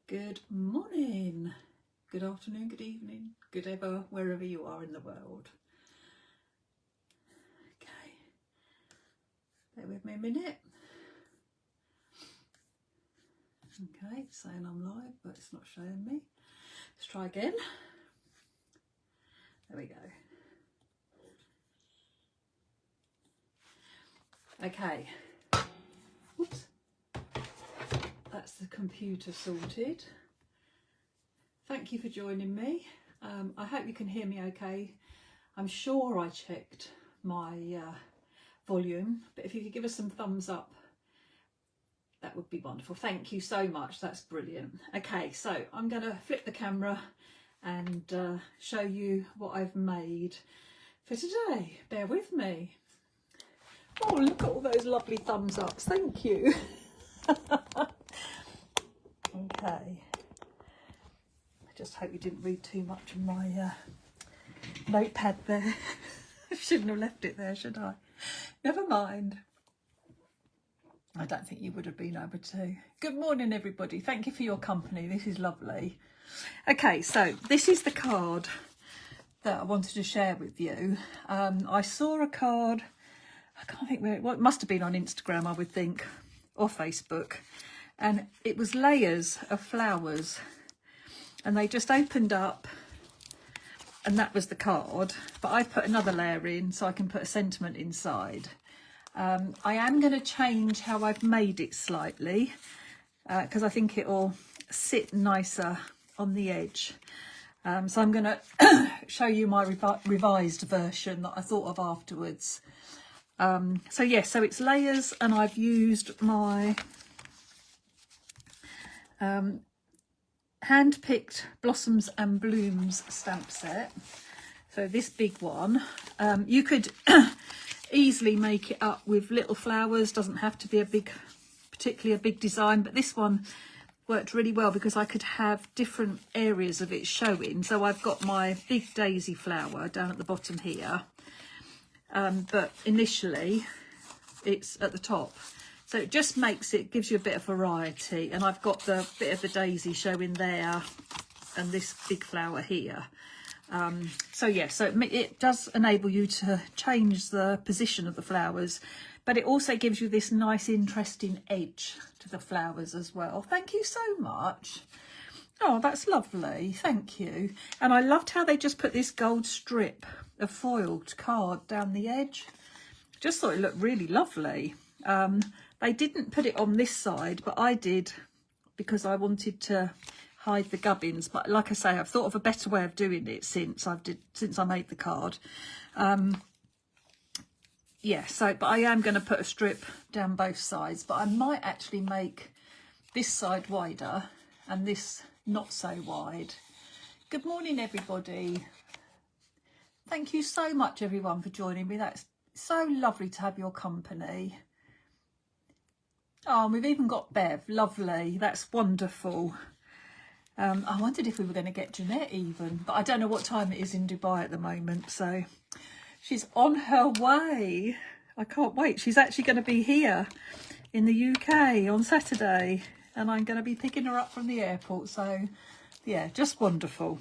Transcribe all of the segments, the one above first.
Good morning, good afternoon, good evening, good ever, wherever you are in the world. Okay, bear with me a minute. Okay, it's saying I'm live, but it's not showing me. Let's try again. There we go. Okay. Oops. That's the computer sorted. Thank you for joining me. I hope you can hear me okay. I'm sure I checked my volume, but if you could give us some thumbs up, that would be wonderful. Thank you so much. That's brilliant. Okay, so I'm going to flip the camera and show you what I've made for today. Bear with me. Oh, look at all those lovely thumbs ups. Thank you. Okay. I just hope you didn't read too much of my notepad there. I shouldn't have left it there, should I? Never mind. I don't think you would have been able to. Good morning, everybody. Thank you for your company. This is lovely. Okay, so this is the card that I wanted to share with you. I saw a card, I can't think where it was. It must have been on Instagram, I would think, or Facebook. And it was layers of flowers. And they just opened up, and that was the card. But I put another layer in so I can put a sentiment inside. I am going to change how I've made it slightly because I think it will sit nicer on the edge. So I'm going to show you my revised version that I thought of afterwards. So yes, so it's layers, and I've used my hand-picked Blossoms and Blooms stamp set. So this big one, you could easily make it up with little flowers. Doesn't have to be particularly a big design, but this one worked really well because I could have different areas of it showing. So I've got my big daisy flower down at the bottom here, but initially it's at the top. So it just gives you a bit of variety. And I've got the bit of the daisy showing there and this big flower here. So yeah, so it does enable you to change the position of the flowers, but it also gives you this nice, interesting edge to the flowers as well. Thank you so much. Oh, that's lovely. Thank you. And I loved how they just put this gold strip of foiled card down the edge. Just thought it looked really lovely. They didn't put it on this side, but I did because I wanted to hide the gubbins. But like I say, I've thought of a better way of doing it since I made the card. Yeah, so but I am going to put a strip down both sides, but I might actually make this side wider and this not so wide. Good morning, everybody. Thank you so much, everyone, for joining me. That's so lovely to have your company. Oh, and we've even got Bev. Lovely. That's wonderful. I wondered if we were going to get Jeanette even, but I don't know what time it is in Dubai at the moment. So she's on her way. I can't wait. She's actually going to be here in the UK on Saturday, and I'm going to be picking her up from the airport. So yeah, just wonderful.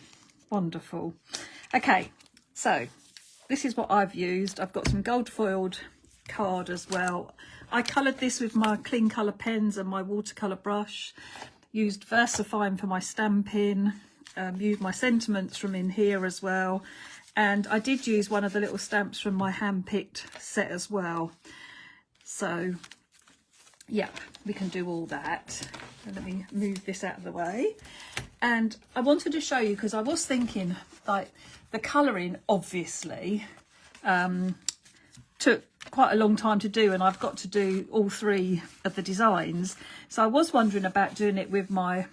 Wonderful. Okay, so this is what I've used. I've got some gold foiled card as well. I coloured this with my clean colour pens and my watercolour brush. Used VersaFine for my stamping. Used my sentiments from in here as well. And I did use one of the little stamps from my hand-picked set as well. So, yeah, we can do all that. Let me move this out of the way. And I wanted to show you, because I was thinking, like, the colouring, obviously, took quite a long time to do, and I've got to do all three of the designs. So I was wondering about doing it with my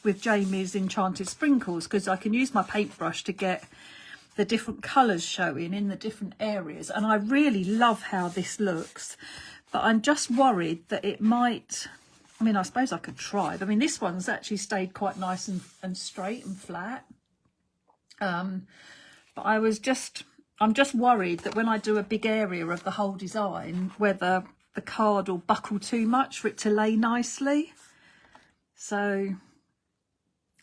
with Jamie's Enchanted Sprinkles, because I can use my paintbrush to get the different colours showing in the different areas, and I really love how this looks, but I'm just worried that it might, I mean, I suppose I could try, but I mean, this one's actually stayed quite nice and straight and flat, but I'm just worried that when I do a big area of the whole design, whether the card will buckle too much for it to lay nicely. So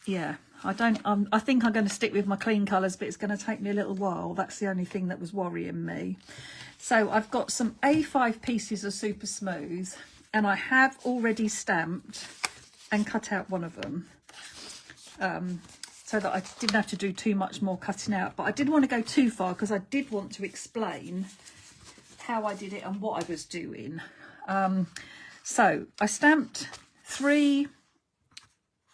yeah, I think I'm going to stick with my clean colours, but it's going to take me a little while. That's the only thing that was worrying me. So I've got some A5 pieces of Super Smooth, and I have already stamped and cut out one of them, so that I didn't have to do too much more cutting out. But I didn't want to go too far because I did want to explain how I did it and what I was doing. So I stamped 3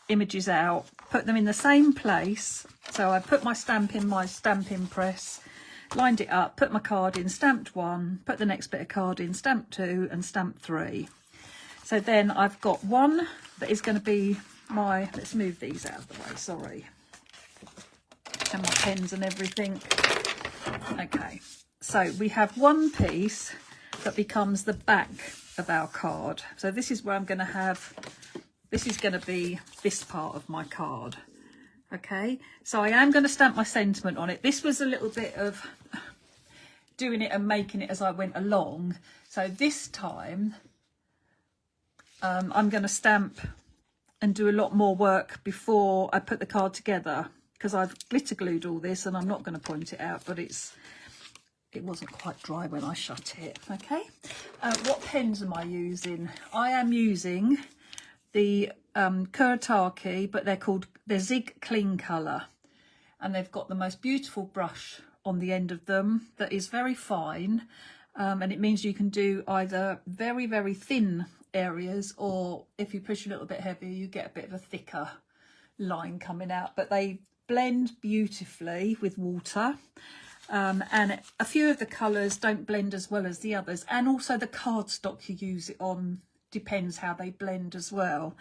images out, put them in the same place. So I put my stamp in my stamping press, lined it up, put my card in, stamped 1, put the next bit of card in, stamped 2 and stamped 3. So then I've got one that is going to be my, let's move these out of the way, sorry, and my pens and everything. Okay, so we have one piece that becomes the back of our card. So this is where I'm going to have, this is going to be this part of my card. Okay, so I am going to stamp my sentiment on it. This was a little bit of doing it and making it as I went along. So this time I'm going to stamp and do a lot more work before I put the card together, because I've glitter glued all this, and I'm not going to point it out, but it wasn't quite dry when I shut it. Okay, what pens am I using? I am using the Kuretake, but they're Zig Clean Colour, and they've got the most beautiful brush on the end of them that is very fine, and it means you can do either very, very thin areas, or if you push a little bit heavier you get a bit of a thicker line coming out. But they blend beautifully with water, and a few of the colours don't blend as well as the others, and also the cardstock you use it on depends how they blend as well.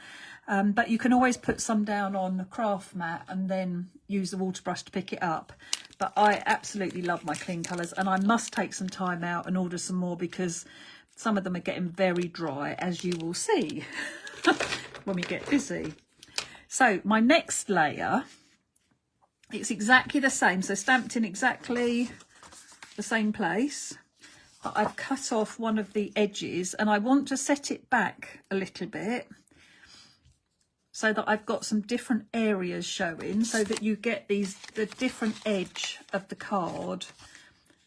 But you can always put some down on a craft mat and then use the water brush to pick it up. But I absolutely love my clean colours, and I must take some time out and order some more, because some of them are getting very dry, as you will see when we get busy. So my next layer, it's exactly the same, so stamped in exactly the same place, but I've cut off one of the edges, and I want to set it back a little bit so that I've got some different areas showing, so that you get the different edge of the card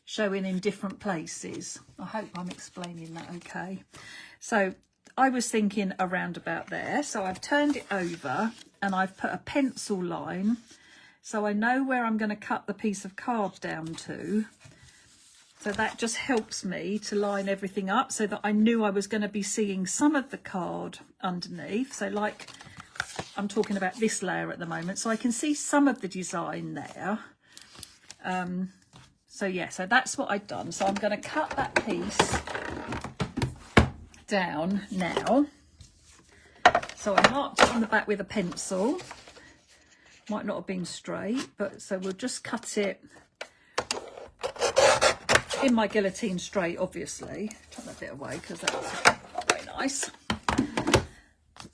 showing in different places. I hope I'm explaining that okay. So I was thinking around about there, so I've turned it over and I've put a pencil line, so I know where I'm going to cut the piece of card down to. So that just helps me to line everything up, so that I knew I was going to be seeing some of the card underneath. So like I'm talking about this layer at the moment, so I can see some of the design there. So yeah, so that's what I've done. So I'm going to cut that piece down now. So I marked it on the back with a pencil. Might not have been straight, but so we'll just cut it in my guillotine straight, obviously. Turn that bit away because that's not very nice.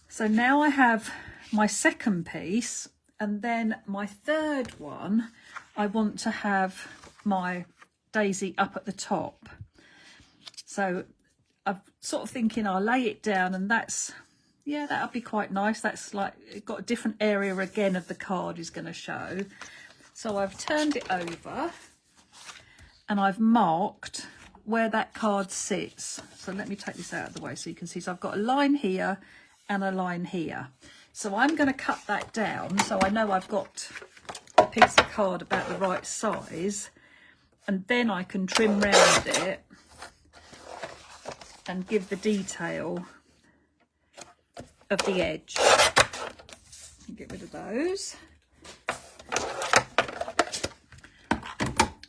So now I have my second piece, and then my third one, I want to have my daisy up at the top. So I'm sort of thinking I'll lay it down, and that's, yeah, that'll be quite nice. That's like, it got a different area again of the card is going to show. So I've turned it over and I've marked where that card sits. So let me take this out of the way so you can see. So I've got a line here and a line here. So I'm going to cut that down, so I know I've got a piece of card about the right size, and then I can trim round it and give the detail of the edge. Get rid of those.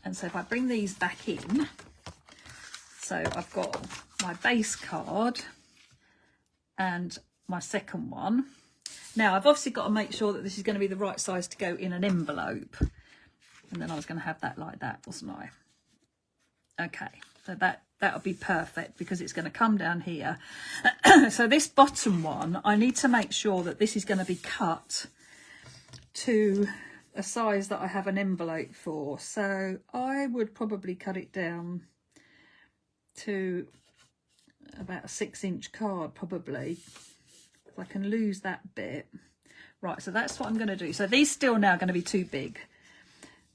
And so if I bring these back in, so I've got my base card and my second one. Now I've obviously got to make sure that this is going to be the right size to go in an envelope, and then I was going to have that like that, wasn't I? Okay, so that'll be perfect because it's going to come down here. So this bottom one, I need to make sure that this is going to be cut to a size that I have an envelope for. So I would probably cut it down to about a 6-inch card probably. if I can lose that bit. Right, so that's what I'm going to do. So these still now are going to be too big.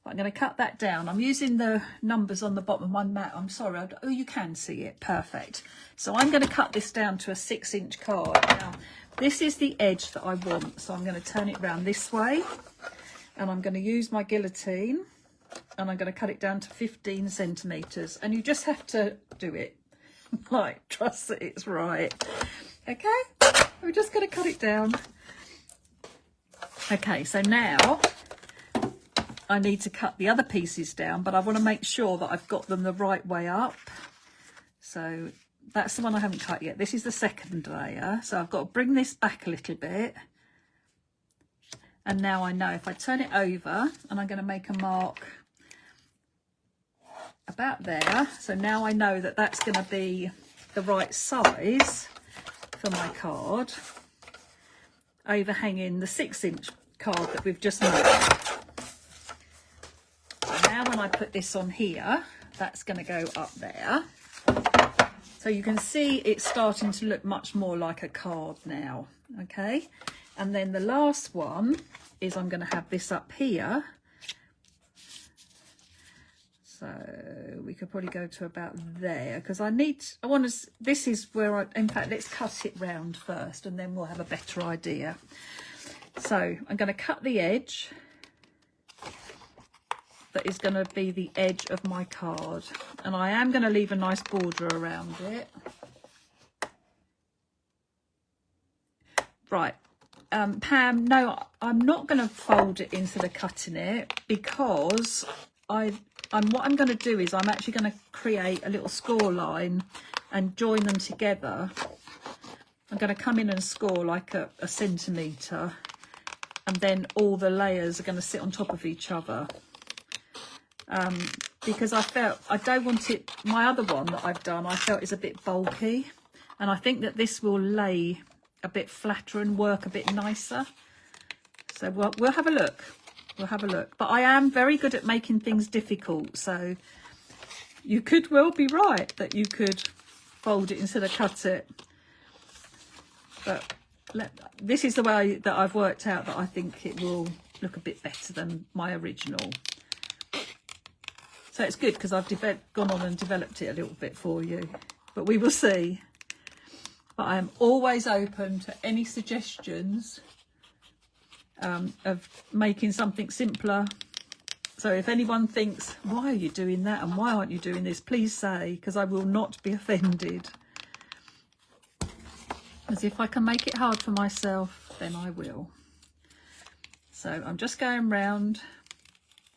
But I'm going to cut that down. I'm using the numbers on the bottom of my mat. I'm sorry. Oh, you can see it. Perfect. So I'm going to cut this down to a 6-inch card. Now, this is the edge that I want. So I'm going to turn it around this way. And I'm going to use my guillotine. And I'm going to cut it down to 15 centimetres. And you just have to do it. Like, trust that it's right. Okay? We're just going to cut it down. Okay, so now I need to cut the other pieces down, but I want to make sure that I've got them the right way up. So that's the one I haven't cut yet. This is the second layer. So I've got to bring this back a little bit. And now I know if I turn it over, and I'm going to make a mark about there. So now I know that that's going to be the right size for my card, overhanging the 6-inch card that we've just made. Now when I put this on here, that's going to go up there. So you can see it's starting to look much more like a card now. Okay, and then the last one is I'm going to have this up here. So we could probably go to about there, because this is where in fact, let's cut it round first and then we'll have a better idea. So I'm going to cut the edge that is going to be the edge of my card, and I am going to leave a nice border around it. Right, Pam, no, I'm not going to fold it instead of cutting it, because what I'm going to do is I'm actually going to create a little score line and join them together. I'm going to come in and score like a centimetre, and then all the layers are going to sit on top of each other. Because I don't want it, my other one that I've done, I felt is a bit bulky, and I think that this will lay a bit flatter and work a bit nicer. So we'll have a look. We'll have a look. But I am very good at making things difficult, so you could well be right that you could fold it instead of cut it. But this is the way that I've worked out that I think it will look a bit better than my original. So it's good because I've gone on and developed it a little bit for you. But we will see. But I am always open to any suggestions of making something simpler. So if anyone thinks, why are you doing that and why aren't you doing this, please say, because I will not be offended. As if I can make it hard for myself, then I will. So I'm just going round,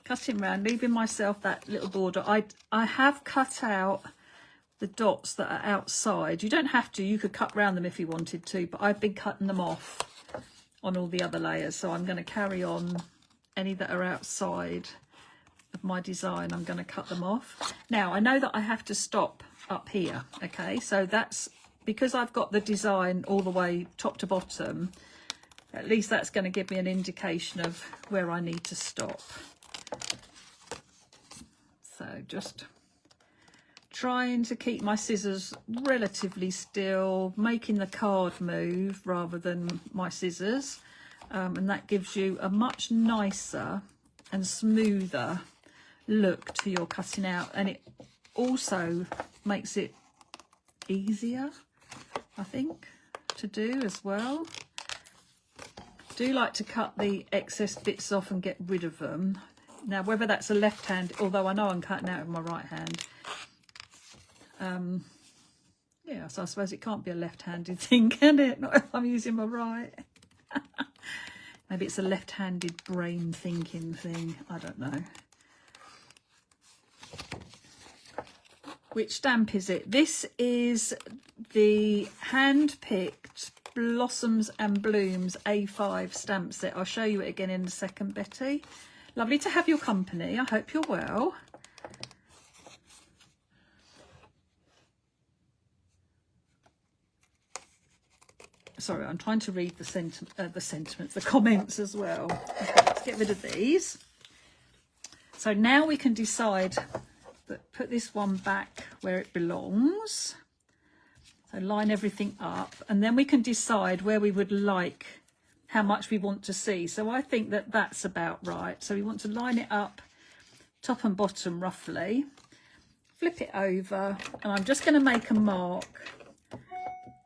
cutting round, leaving myself that little border. I have cut out the dots that are outside. You don't have to, you could cut round them if you wanted to, but I've been cutting them off on all the other layers. So I'm going to carry on any that are outside of my design. I'm going to cut them off. Now I know that I have to stop up here. Okay, so that's because I've got the design all the way top to bottom. At least that's going to give me an indication of where I need to stop. So just trying to keep my scissors relatively still, making the card move rather than my scissors, and that gives you a much nicer and smoother look to your cutting out, and it also makes it easier, I think, to do as well. Do like to cut the excess bits off and get rid of them. Now whether that's a left hand, although I know I'm cutting out with my right hand, yeah, so I suppose it can't be a left-handed thing, can it? Not if I'm using my right. Maybe it's a left-handed brain thinking thing, I don't know. Which stamp is it? This is the hand-picked Blossoms and Blooms A5 stamp set. I'll show you it again in a second, Betty. Lovely to have your company. I hope you're well. Sorry, I'm trying to read the sentiments, the comments as well. Okay, let's get rid of these. So now we can decide that put this one back where it belongs. So line everything up, and then we can decide where we would like, how much we want to see. So I think that that's about right. So we want to line it up top and bottom roughly, flip it over, and I'm just going to make a mark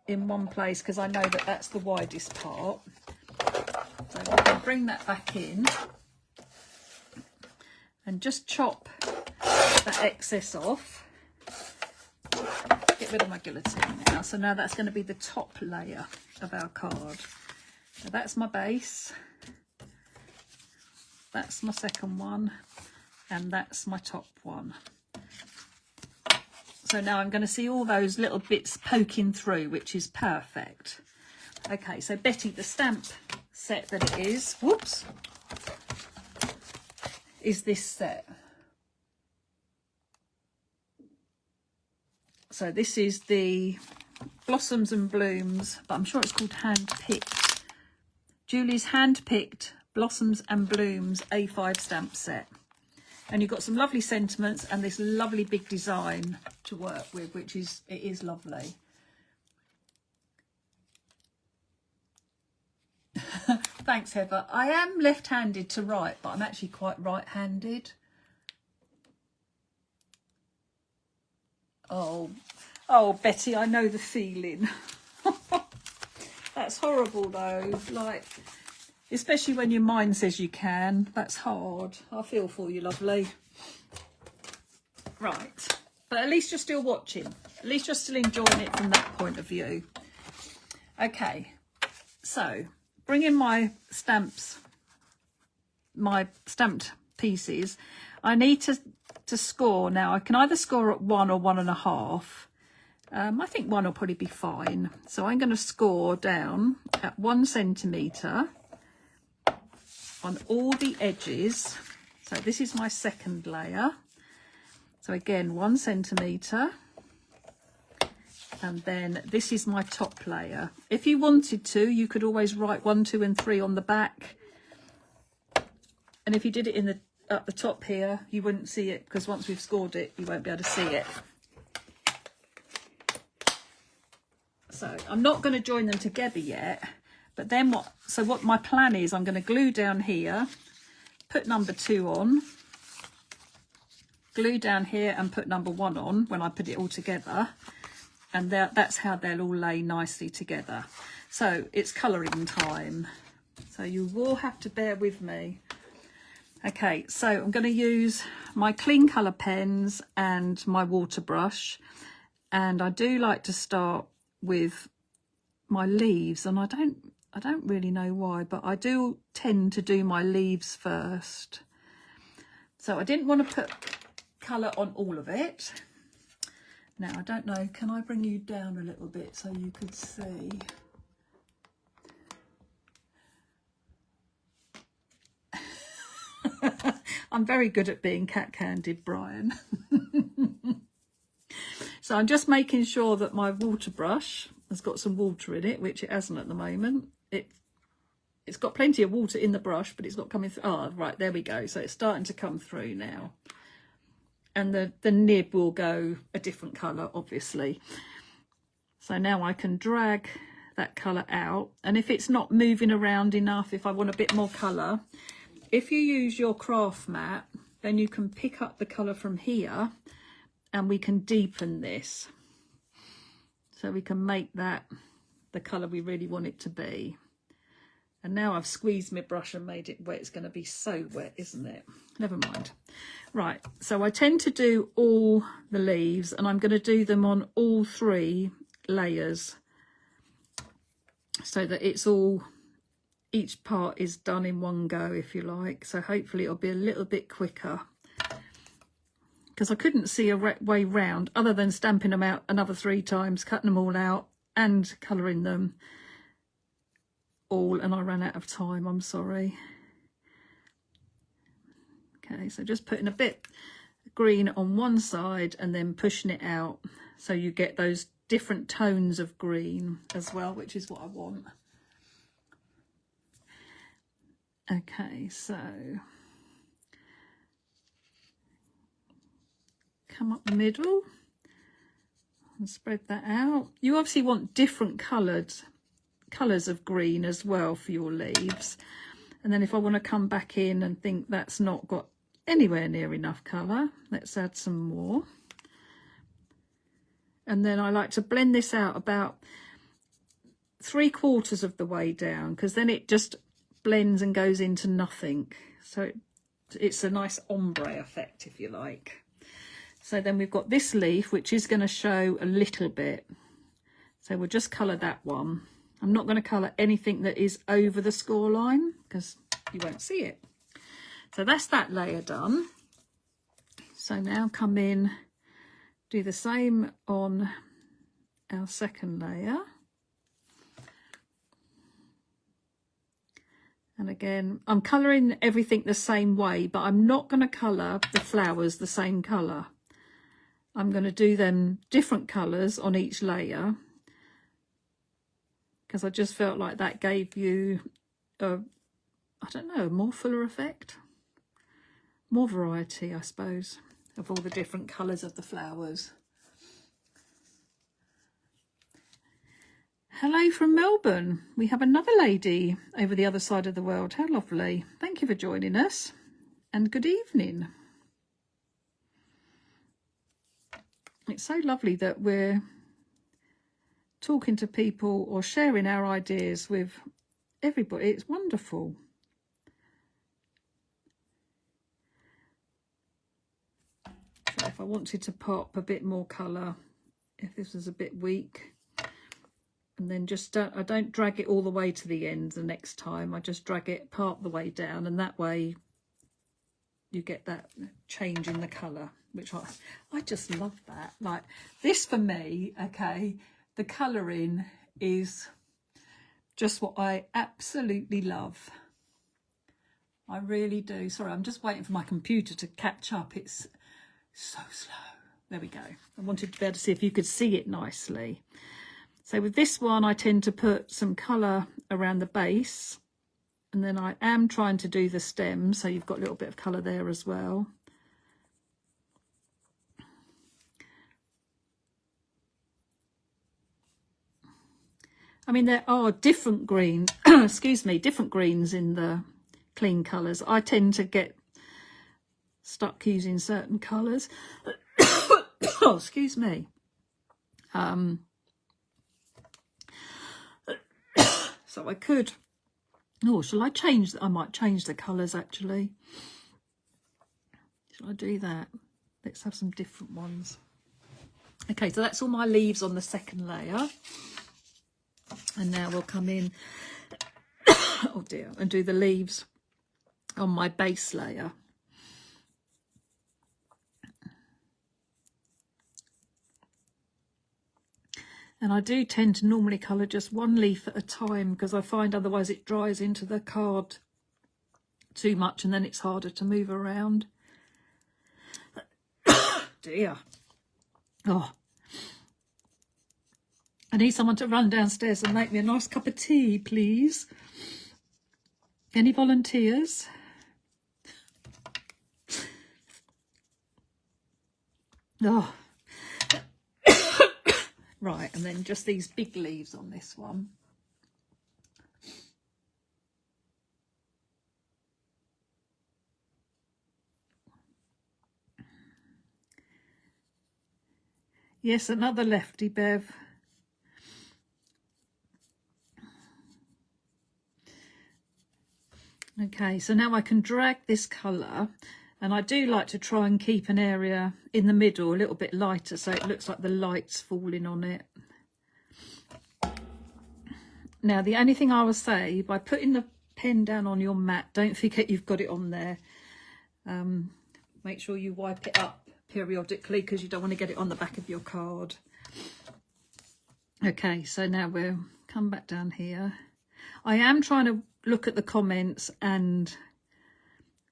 in one place because I know that that's the widest part. So we can bring that back in and just chop that excess off. Get rid of my guillotine now. So now that's going to be the top layer of our card. So that's my base, that's my second one, and that's my top one. So now I'm going to see all those little bits poking through, which is perfect. Okay, so Betty, the stamp set that it is, whoops, is this set. So this is the Blossoms and Blooms, but I'm sure it's called Hand-Picked. Julie's Hand-Picked Blossoms and Blooms A5 stamp set. And you've got some lovely sentiments and this lovely big design to work with, which is, it is lovely. Thanks, Heather. I am left-handed to write, but I'm actually quite right-handed. Oh, Betty, I know the feeling. That's horrible though, like, especially when your mind says you can. That's hard. I feel for you, lovely. Right, but at least you're still watching. At least you're still enjoying it from that point of view. Okay, so bring in my stamps, my stamped pieces. I need to score now. I can either score at 1 or 1.5. I think 1 will probably be fine. So I'm going to score down at 1 centimetre on all the edges. So this is my second layer. So again, 1 centimetre. And then this is my top layer. If you wanted to, you could always write 1, 2 and 3 on the back. And if you did it in the at the top here, you wouldn't see it, because once we've scored it, you won't be able to see it. So I'm not going to join them together yet, but then what my plan is, I'm going to glue down here, put number 2 on, glue down here and put number 1 on when I put it all together, and that's how they'll all lay nicely together. So it's colouring time, so you will have to bear with me. Okay, so I'm going to use my clean colour pens and my water brush, and I do like to start with my leaves, and I don't really know why, but I do tend to do my leaves first. So I didn't want to put colour on all of it. Now I don't know, can I bring you down a little bit so you could see? I'm very good at being cat-candid, Brian. So I'm just making sure that my water brush has got some water in it, which it hasn't at the moment. It's got plenty of water in the brush, but it's not coming through. Oh, right, there we go. So it's starting to come through now. And the nib will go a different colour, obviously. So now I can drag that colour out. And if it's not moving around enough, if I want a bit more colour, if you use your craft mat, then you can pick up the colour from here and we can deepen this. So we can make that the colour we really want it to be. And now I've squeezed my brush and made it wet. It's going to be so wet, isn't it? Never mind. Right, so I tend to do all the leaves, and I'm going to do them on all 3 layers so that it's all, each part is done in one go, if you like. So hopefully it'll be a little bit quicker, because I couldn't see a way round other than stamping them out another 3 times, cutting them all out and colouring them all, and I ran out of time, I'm sorry. Okay, so just putting a bit of green on one side and then pushing it out so you get those different tones of green as well, which is what I want. Okay, so come up the middle, and spread that out. You obviously want different colours of green as well for your leaves. And then if I want to come back in and think that's not got anywhere near enough colour, let's add some more. And then I like to blend this out about 3/4 of the way down, because then it just blends and goes into nothing. So it's a nice ombre effect, if you like. So then we've got this leaf, which is going to show a little bit. So we'll just colour that one. I'm not going to colour anything that is over the score line because you won't see it. So that's that layer done. So now come in, do the same on our second layer. And again, I'm colouring everything the same way, but I'm not going to colour the flowers the same colour. I'm going to do them different colours on each layer, because I just felt like that gave you a, I don't know, a more fuller effect, more variety, I suppose, of all the different colours of the flowers. Hello from Melbourne. We have another lady over the other side of the world. How lovely. Thank you for joining us, and good evening. It's so lovely that we're talking to people or sharing our ideas with everybody. It's wonderful. So if I wanted to pop a bit more colour, if this was a bit weak, and then just I don't drag it all the way to the end the next time. I just drag it part the way down, and that way you get that change in the colour, which I just love that. Like this for me, okay, the colouring is just what I absolutely love. I really do. Sorry, I'm just waiting for my computer to catch up. It's so slow. There we go. I wanted to be able to see if you could see it nicely. So with this one, I tend to put some colour around the base, and then I am trying to do the stem, so you've got a little bit of colour there as well. I mean, there are different greens, excuse me, different greens in the clean colours. I tend to get stuck using certain colours. Oh, excuse me. So I could, oh, shall I change? I might change the colours actually. Shall I do that? Let's have some different ones. Okay, so that's all my leaves on the second layer. And now we'll come in, oh dear, and do the leaves on my base layer. And I do tend to normally colour just one leaf at a time, because I find otherwise it dries into the card too much and then it's harder to move around. Dear. Oh. I need someone to run downstairs and make me a nice cup of tea, please. Any volunteers? Oh. Right, and then just these big leaves on this one. Yes, another lefty, Bev. Okay, so now I can drag this colour, and I do like to try and keep an area in the middle a little bit lighter so it looks like the light's falling on it. Now, the only thing I will say, by putting the pen down on your mat, don't forget you've got it on there. Make sure you wipe it up periodically, because you don't want to get it on the back of your card. Okay, so now we'll come back down here. I am trying to look at the comments and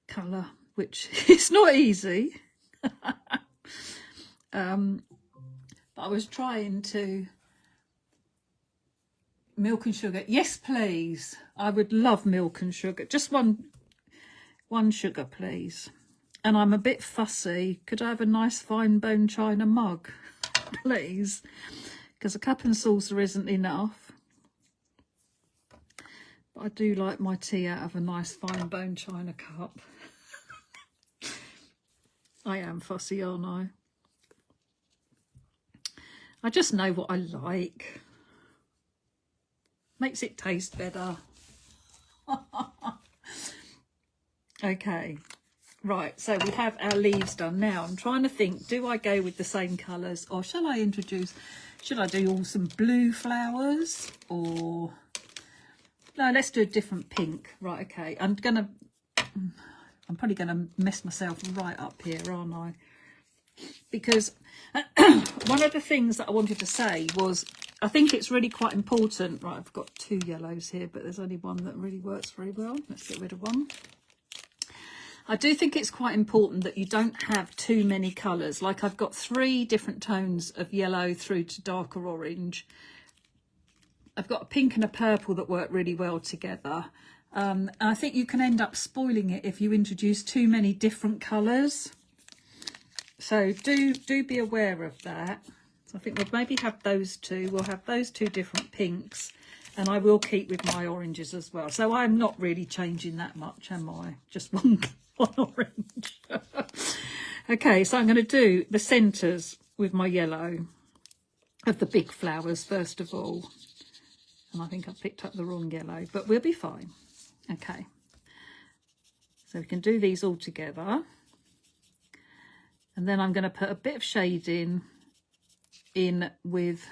colour, which is not easy. But I was trying to... Milk and sugar, yes please. I would love milk and sugar. Just one sugar please. And I'm a bit fussy. Could I have a nice fine bone china mug? please, because a cup and saucer isn't enough. But I do like my tea out of a nice fine bone china cup. I am fussy, aren't I? I just know what I like. Makes it taste better. Okay, right, so we have our leaves done. Now I'm trying to think, do I go with the same colours, or should I do all some blue flowers, or no, let's do a different pink. Right, okay, I'm probably gonna mess myself right up here, aren't I? Because one of the things that I wanted to say was, I think it's really quite important. Right, I've got 2 yellows here, but there's only one that really works very well. Let's get rid of one. I do think it's quite important that you don't have too many colours. Like, I've got 3 different tones of yellow through to darker orange. I've got a pink and a purple that work really well together. And I think you can end up spoiling it if you introduce too many different colours. So do be aware of that. So I think we'll maybe have those 2. We'll have those 2 different pinks, and I will keep with my oranges as well. So I'm not really changing that much, am I? Just one orange. Okay, so I'm going to do the centres with my yellow of the big flowers first of all. And I think I picked up the wrong yellow, but we'll be fine. Okay, so we can do these all together. And then I'm going to put a bit of shading in with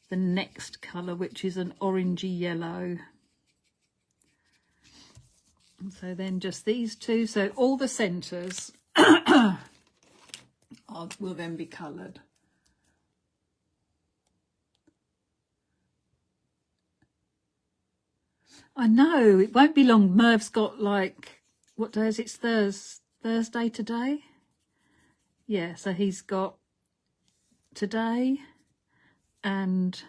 the next colour, which is an orangey yellow. And so then just these 2. So all the centres will then be coloured. I know, it won't be long. Merv's got, like, what day is it? It's Thursday today? Yeah, so he's got today and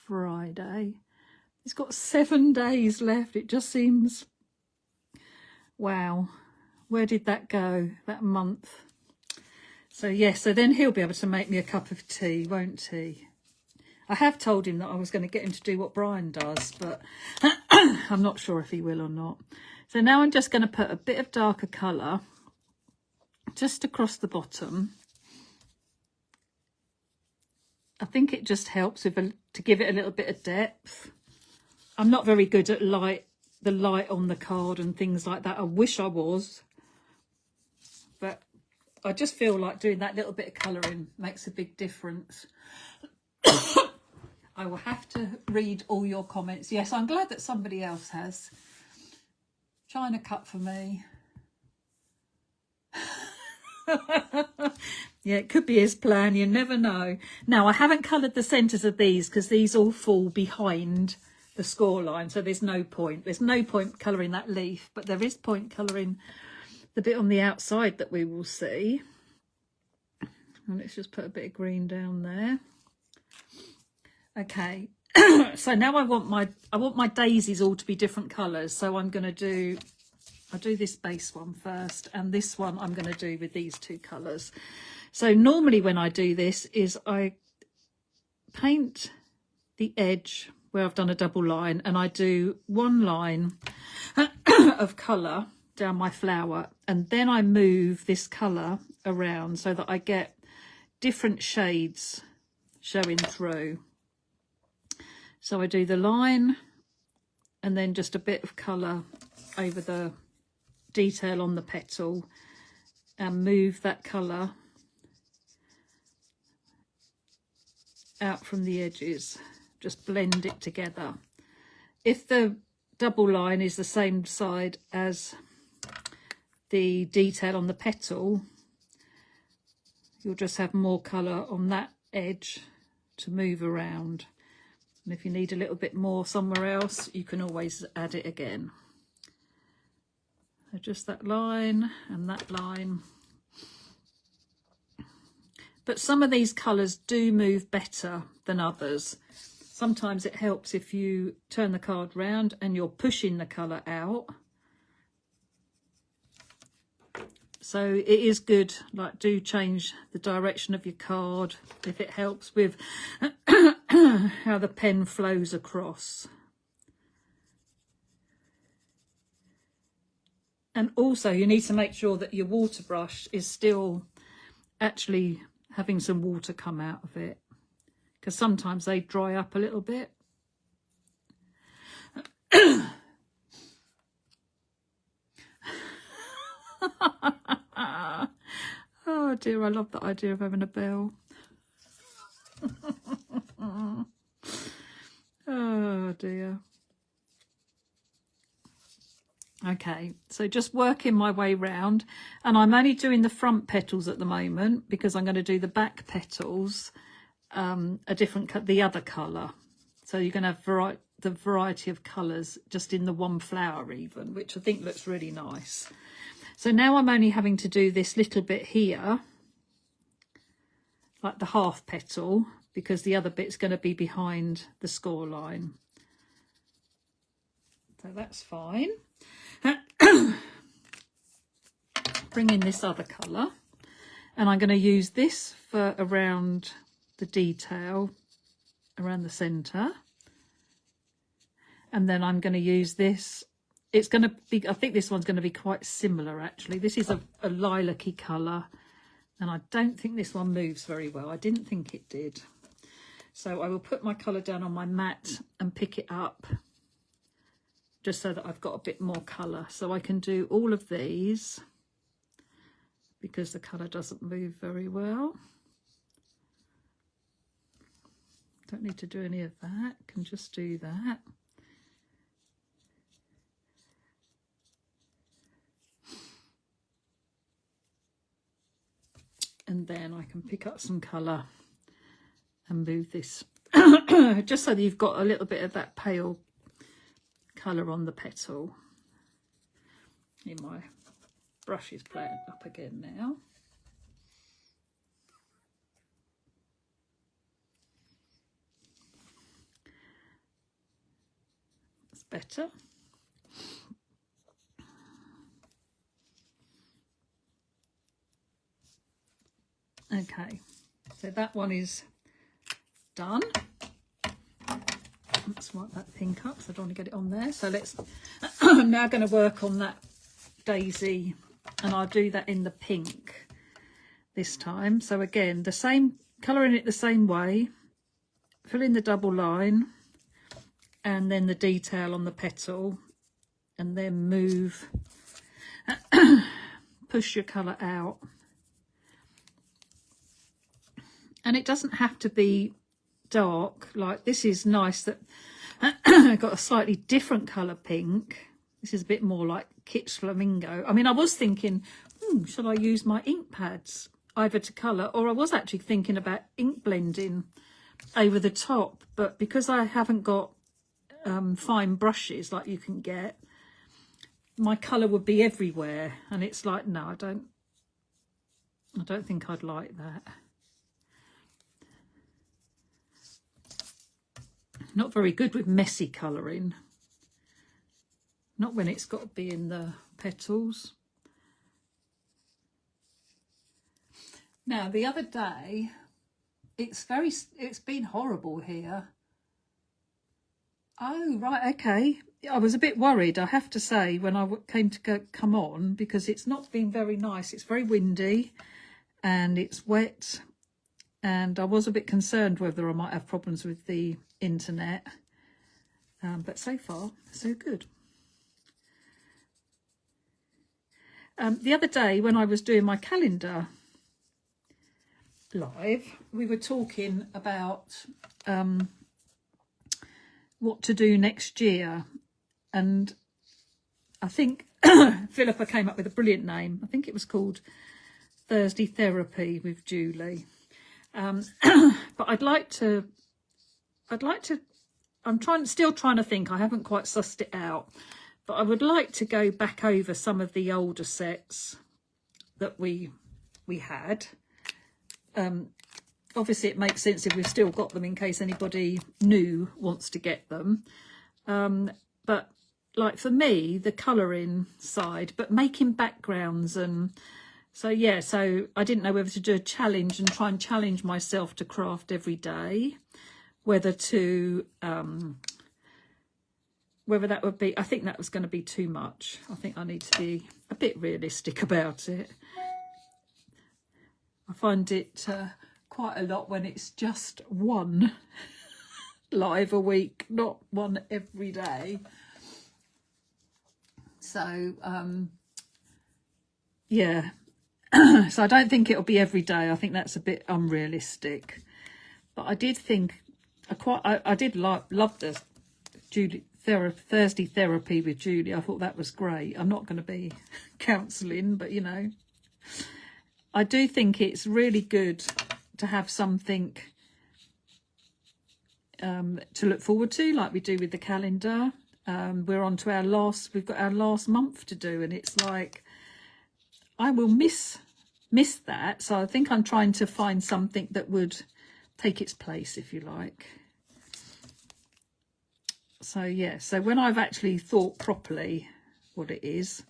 Friday. He's got 7 days left. It just seems, wow, where did that go, that month? So yeah, so then he'll be able to make me a cup of tea, won't he? I have told him that I was going to get him to do what Brian does, but I'm not sure if he will or not. So now I'm just going to put a bit of darker colour just across the bottom. I think it just helps with to give it a little bit of depth. I'm not very good at the light on the card and things like that. I wish I was, but I just feel like doing that little bit of colouring makes a big difference. I will have to read all your comments. Yes, I'm glad that somebody else has. China cup for me. Yeah, it could be his plan, you never know. Now, I haven't coloured the centres of these because these all fall behind the score line, so there's no point. There's no point colouring that leaf, but there is point colouring the bit on the outside that we will see. And let's just put a bit of green down there. Okay, so now I want my daisies all to be different colours, so I'll do this base one first, and this one I'm going to do with these 2 colours. So normally when I do this is I paint the edge where I've done a double line, and I do 1 line of colour down my flower, and then I move this colour around so that I get different shades showing through. So I do the line and then just a bit of colour over the detail on the petal and move that colour out from the edges, just blend it together. If the double line is the same side as the detail on the petal, you'll just have more colour on that edge to move around. And if you need a little bit more somewhere else, you can always add it again. So just that line and that line. But some of these colours do move better than others. Sometimes it helps if you turn the card round and you're pushing the colour out. So it is good, like do change the direction of your card if it helps with how the pen flows across. And also you need to make sure that your water brush is still actually having some water come out of it, because sometimes they dry up a little bit. Oh dear, I love the idea of having a bell. Oh dear. Okay, so just working my way round, and I'm only doing the front petals at the moment because I'm going to do the back petals a different the other colour. So you're going to have the variety of colours just in the one flower even, which I think looks really nice. So now I'm only having to do this little bit here, like the half petal, because the other bit's going to be behind the score line. So that's fine. Bring in this other colour, and I'm going to use this for around the detail, around the centre. And then I'm going to use this. It's going to be, I think this one's going to be quite similar actually. This is a lilac-y colour, and I don't think this one moves very well. I didn't think it did. So I will put my colour down on my mat and pick it up, just so that I've got a bit more colour. So I can do all of these because the colour doesn't move very well. Don't need to do any of that, can just do that. And then I can pick up some colour and move this just so that you've got a little bit of that pale colour on the petal. My brush is playing up again now. That's better. Okay, so that one is done. Let's wipe that pink up, so I don't want to get it on there. So let's, I'm now going to work on that daisy, and I'll do that in the pink this time. So again, the same, colouring it the same way, fill in the double line, and then the detail on the petal, and then move, push your colour out. And it doesn't have to be dark. Like this is nice that I've got a slightly different colour pink. This is a bit more like Kitsch Flamingo. I mean, I was thinking, shall I use my ink pads either to colour, or I was actually thinking about ink blending over the top. But because I haven't got fine brushes like you can get, my colour would be everywhere. And it's like, no, I don't think I'd like that. Not very good with messy colouring. Not when it's got to be in the petals. Now, the other day, it's been horrible here. Oh, right, okay. I was a bit worried, I have to say, when I came to come on, because it's not been very nice. It's very windy and it's wet. And I was a bit concerned whether I might have problems with the internet, but so far so good. The other day when I was doing my calendar live, we were talking about what to do next year, and I think Philippa came up with a brilliant name. I think it was called Thursday Therapy with Julie. But I'm still trying to think. I haven't quite sussed it out, but I would like to go back over some of the older sets that we had. Obviously it makes sense if we've still got them in case anybody new wants to get them. But like for me, the colouring side, but making backgrounds and So yeah, so I didn't know whether to do a challenge and try and challenge myself to craft every day, whether to whether that would be, I think that was going to be too much. I think I need to be a bit realistic about it. I find it quite a lot when it's just one live a week, not one every day. So yeah. So I don't think it'll be every day. I think that's a bit unrealistic. But I did think I did love the Julie Thursday therapy with Julie. I thought that was great. I'm not going to be counselling, but you know, I do think it's really good to have something to look forward to, like we do with the calendar. We're on to we've got our last month to do, and it's like I will miss that. So I think I'm trying to find something that would take its place, if you like. So yeah, so when I've actually thought properly what it is,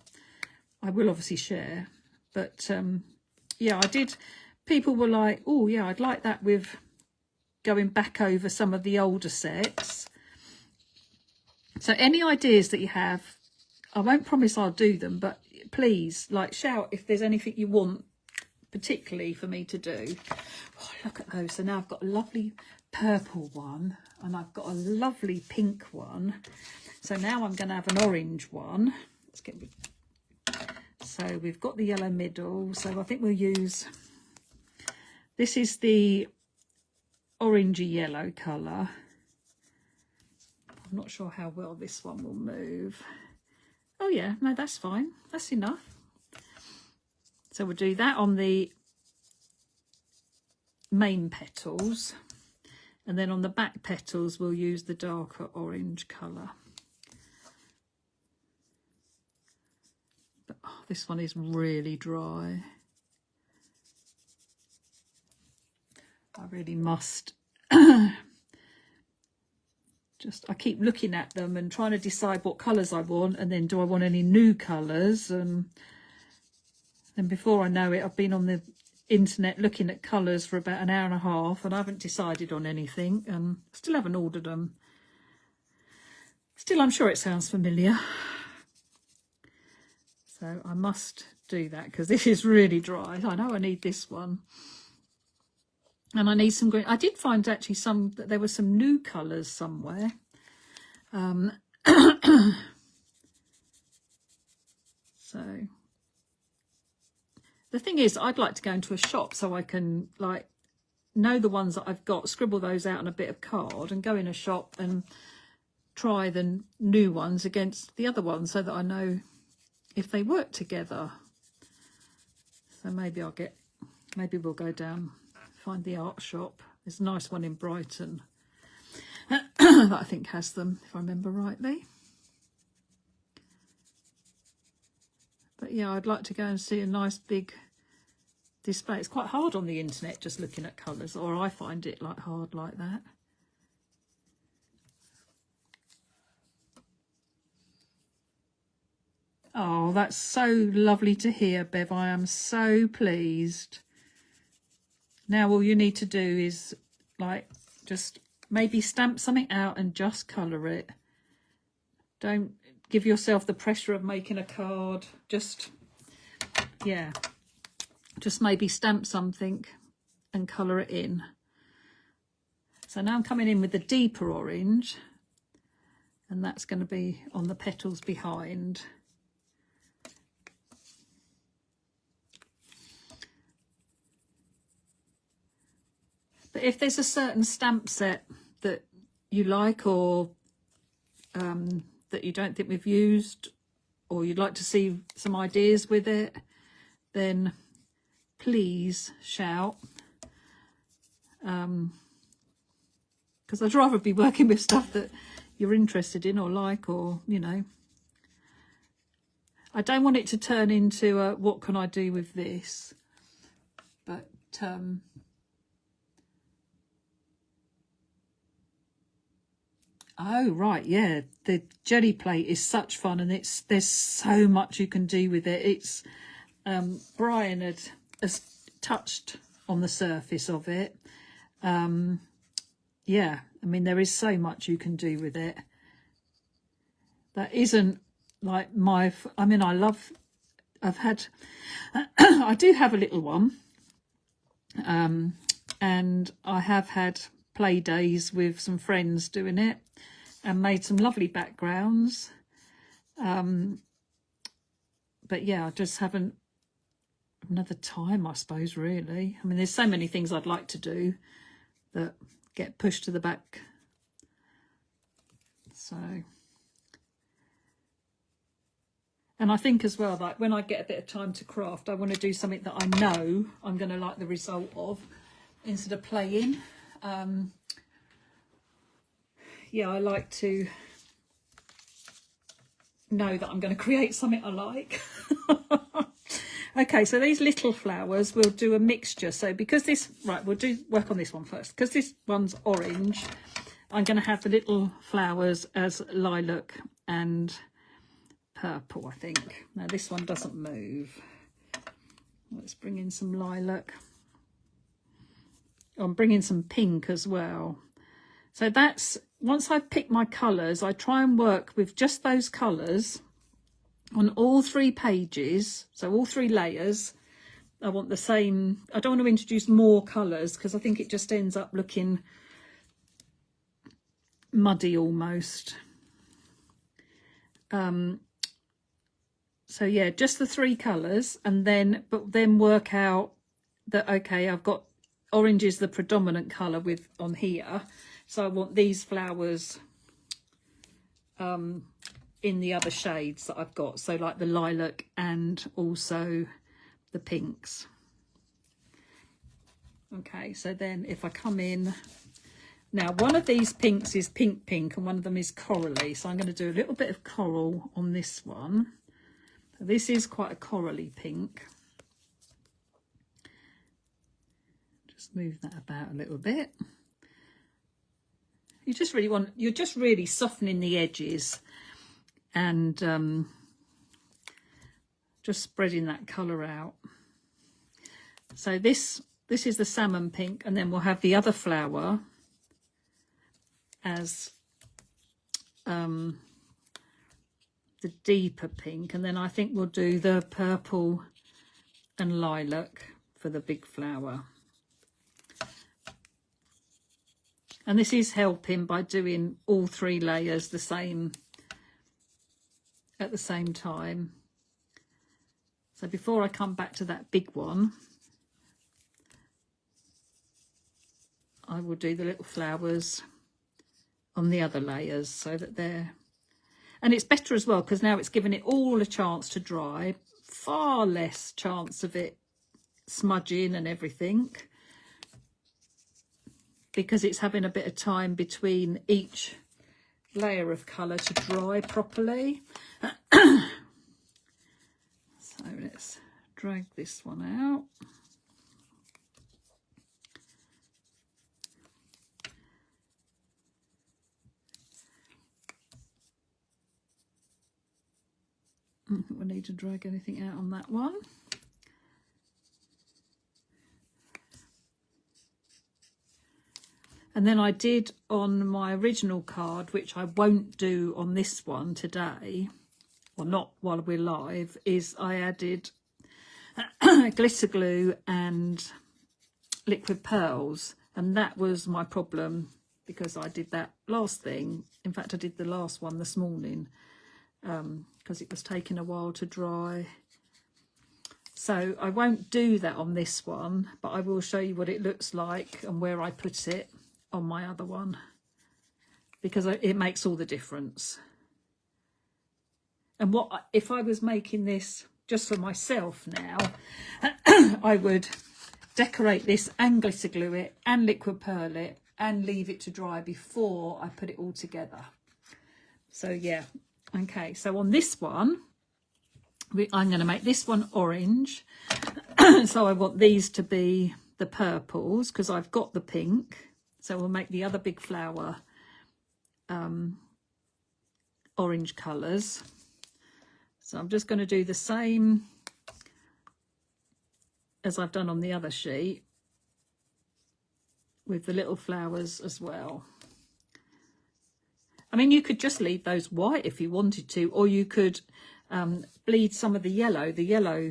I will obviously share. But yeah, I did. People were like, oh yeah, I'd like that with going back over some of the older sets. So any ideas that you have, I won't promise I'll do them, but please, like, shout if there's anything you want particularly for me to do. Oh, look at those. So now I've got a lovely purple one and I've got a lovely pink one. So now I'm going to have an orange one. Let's get. So we've got the yellow middle. So I think we'll use, this is the orangey yellow colour. I'm not sure how well this one will move. Oh yeah, no, that's fine. That's enough. So we'll do that on the main petals. And then on the back petals, we'll use the darker orange colour. But oh, this one is really dry. I really must I keep looking at them and trying to decide what colours I want, and then do I want any new colours? And then before I know it, I've been on the internet looking at colours for about an hour and a half, and I haven't decided on anything, and still haven't ordered them. Still, I'm sure it sounds familiar. So I must do that because this is really dry. I know I need this one. And I need some green. I did find actually that there were some new colours somewhere. So the thing is, I'd like to go into a shop so I can like know the ones that I've got, scribble those out on a bit of card and go in a shop and try the new ones against the other ones so that I know if they work together. So maybe we'll go down, find the art shop. There's a nice one in Brighton that I think has them, if I remember rightly. But yeah, I'd like to go and see a nice big display. It's quite hard on the internet just looking at colours, or I find it like hard like that. Oh, that's so lovely to hear, Bev. I am so pleased. Now all you need to do is like just maybe stamp something out and just colour it. Don't give yourself the pressure of making a card. Just, yeah, just maybe stamp something and colour it in. So now I'm coming in with the deeper orange, and that's going to be on the petals behind. But if there's a certain stamp set that you like, or that you don't think we've used, or you'd like to see some ideas with it, then please shout. Because I'd rather be working with stuff that you're interested in or like, or, you know. I don't want it to turn into a, what can I do with this? But oh right, yeah, the jelly plate is such fun, and there's so much you can do with it. Brian has touched on the surface of it. Yeah, I mean, there is so much you can do with it. That isn't like I mean, I've had, I do have a little one. And I have had play days with some friends doing it and made some lovely backgrounds. But yeah, I just haven't another time, I suppose, really. I mean, there's so many things I'd like to do that get pushed to the back. So, and I think as well, like when I get a bit of time to craft, I want to do something that I know I'm going to like the result of instead of playing. Yeah, I like to know that I'm going to create something I like. Okay, so these little flowers, we'll do a mixture. So because this, right, we'll work on this one first. Because this one's orange, I'm going to have the little flowers as lilac and purple, I think. Now this one doesn't move. Let's bring in some lilac. I'm bringing some pink as well. So that's, once I've picked my colours, I try and work with just those colours on all 3 pages. So all 3 layers. I want the same. I don't want to introduce more colours because I think it just ends up looking muddy almost. So yeah, just the 3 colours, and then work out that, okay, I've got orange is the predominant colour with on here, so I want these flowers in the other shades that I've got, so like the lilac and also the pinks. Okay, so then if I come in now, one of these pinks is pink and one of them is corally, so I'm going to do a little bit of coral on this one. This is quite a corally pink. Just move that about a little bit. You just really want, you're just really softening the edges and just spreading that colour out. So this is the salmon pink, and then we'll have the other flower as the deeper pink, and then I think we'll do the purple and lilac for the big flower. And this is helping by doing all 3 layers the same at the same time. So before I come back to that big one, I will do the little flowers on the other layers so that they're, and it's better as well because now it's given it all a chance to dry, far less chance of it smudging and everything, because it's having a bit of time between each layer of colour to dry properly. So let's drag this one out. I don't think we need to drag anything out on that one. And then I did on my original card, which I won't do on this one today, or not while we're live, is I added glitter glue and liquid pearls. And that was my problem because I did that last thing. In fact, I did the last one this morning because it was taking a while to dry. So I won't do that on this one, but I will show you what it looks like and where I put it on my other one, because it makes all the difference. And what if I was making this just for myself now, I would decorate this and glitter glue it and liquid pearl it and leave it to dry before I put it all together. So yeah, okay, so on this one I'm going to make this one orange. So I want these to be the purples because I've got the pink. So we'll make the other big flower orange colours. So I'm just going to do the same as I've done on the other sheet, with the little flowers as well. I mean, you could just leave those white if you wanted to, or you could bleed some of the yellow. The yellow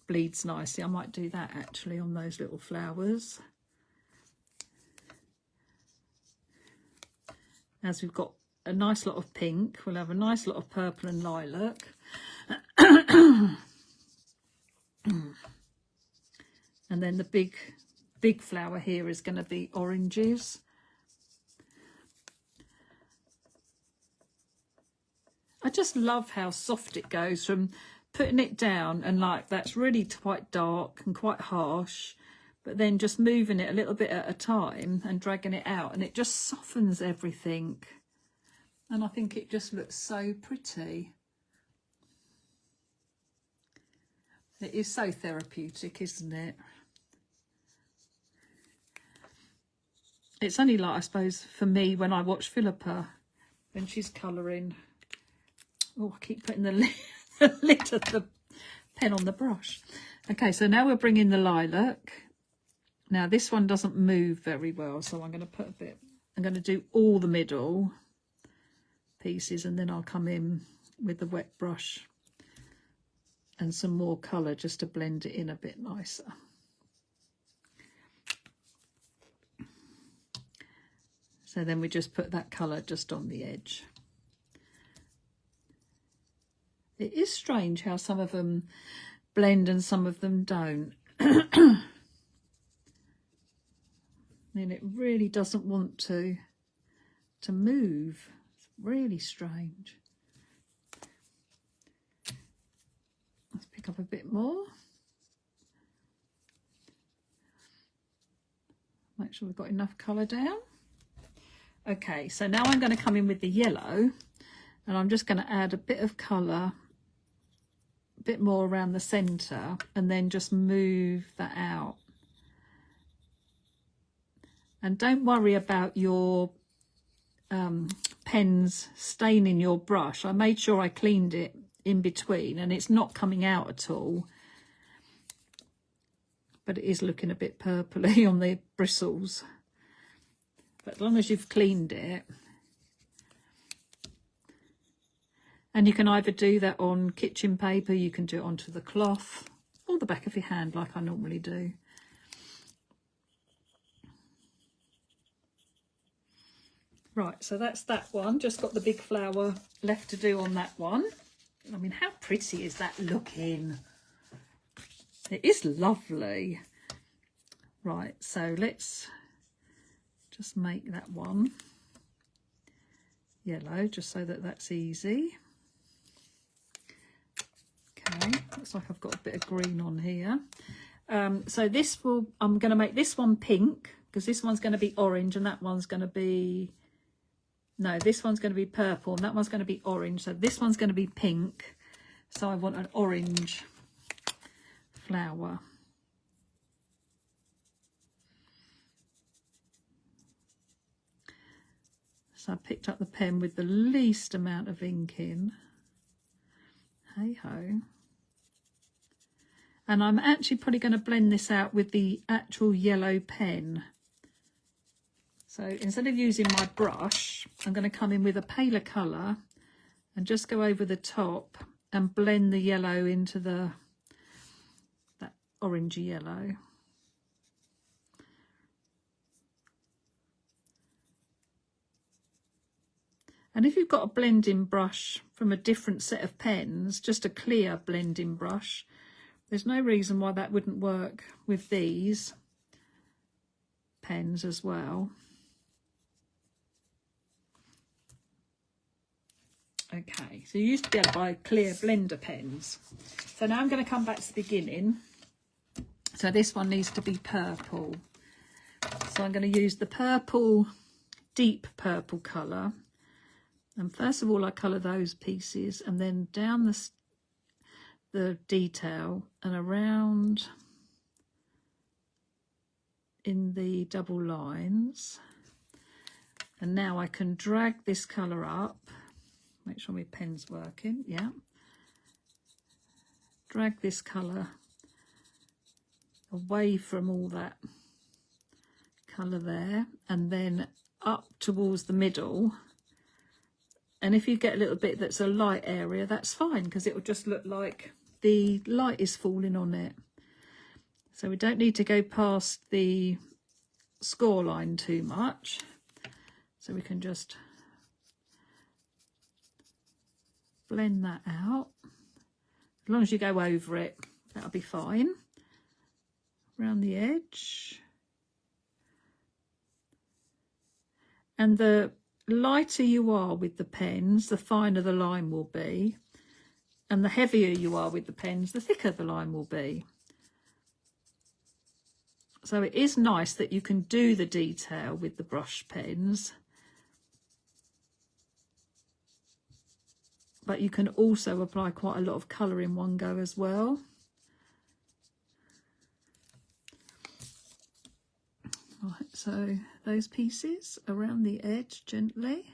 bleeds nicely. I might do that actually on those little flowers. As we've got a nice lot of pink, we'll have a nice lot of purple and lilac. And then the big flower here is going to be oranges. I just love how soft it goes from putting it down, and like that's really quite dark and quite harsh, but then just moving it a little bit at a time and dragging it out, and it just softens everything. And I think it just looks so pretty. It is so therapeutic, isn't it? It's only like, I suppose, for me, when I watch Philippa, when she's colouring. Oh, I keep putting the lid of the pen on the brush. Okay, so now we're bringing the lilac. Now, this one doesn't move very well, so I'm going to put a bit, I'm going to do all the middle pieces, and then I'll come in with the wet brush and some more colour just to blend it in a bit nicer. So then we just put that colour just on the edge. It is strange how some of them blend and some of them don't. And it really doesn't want to move. It's really strange. Let's pick up a bit more. Make sure we've got enough colour down. Okay, so now I'm going to come in with the yellow, and I'm just going to add a bit of colour, a bit more around the centre, and then just move that out. And don't worry about your pens staining your brush. I made sure I cleaned it in between, and it's not coming out at all. But it is looking a bit purpley on the bristles. But as long as you've cleaned it. And you can either do that on kitchen paper, you can do it onto the cloth, or the back of your hand like I normally do. Right, so that's that one. Just got the big flower left to do on that one. I mean, how pretty is that looking? It is lovely. Right, so let's just make that one yellow, just so that that's easy. Okay, looks like I've got a bit of green on here. So this will, I'm going to make this one pink, because this one's going to be orange, and that one's going to be, no, this one's going to be purple, and that one's going to be orange. So this one's going to be pink. So I want an orange flower. So I picked up the pen with the least amount of ink in. Hey ho. And I'm actually probably going to blend this out with the actual yellow pen. So instead of using my brush, I'm going to come in with a paler colour and just go over the top and blend the yellow into that orangey yellow. And if you've got a blending brush from a different set of pens, just a clear blending brush, there's no reason why that wouldn't work with these pens as well. Okay, so you used to be able to buy clear blender pens. So now I'm going to come back to the beginning. So this one needs to be purple. So I'm going to use the purple, deep purple colour. And first of all, I colour those pieces, and then down the detail and around in the double lines. And now I can drag this colour up. Make sure my pen's working, yeah. Drag this colour away from all that colour there, and then up towards the middle. And if you get a little bit that's a light area, that's fine, because it will just look like the light is falling on it. So we don't need to go past the score line too much. So we can just blend that out. As long as you go over it, that'll be fine. Around the edge. And the lighter you are with the pens, the finer the line will be. And the heavier you are with the pens, the thicker the line will be. So it is nice that you can do the detail with the brush pens, but you can also apply quite a lot of colour in one go as well. Right, so those pieces around the edge gently,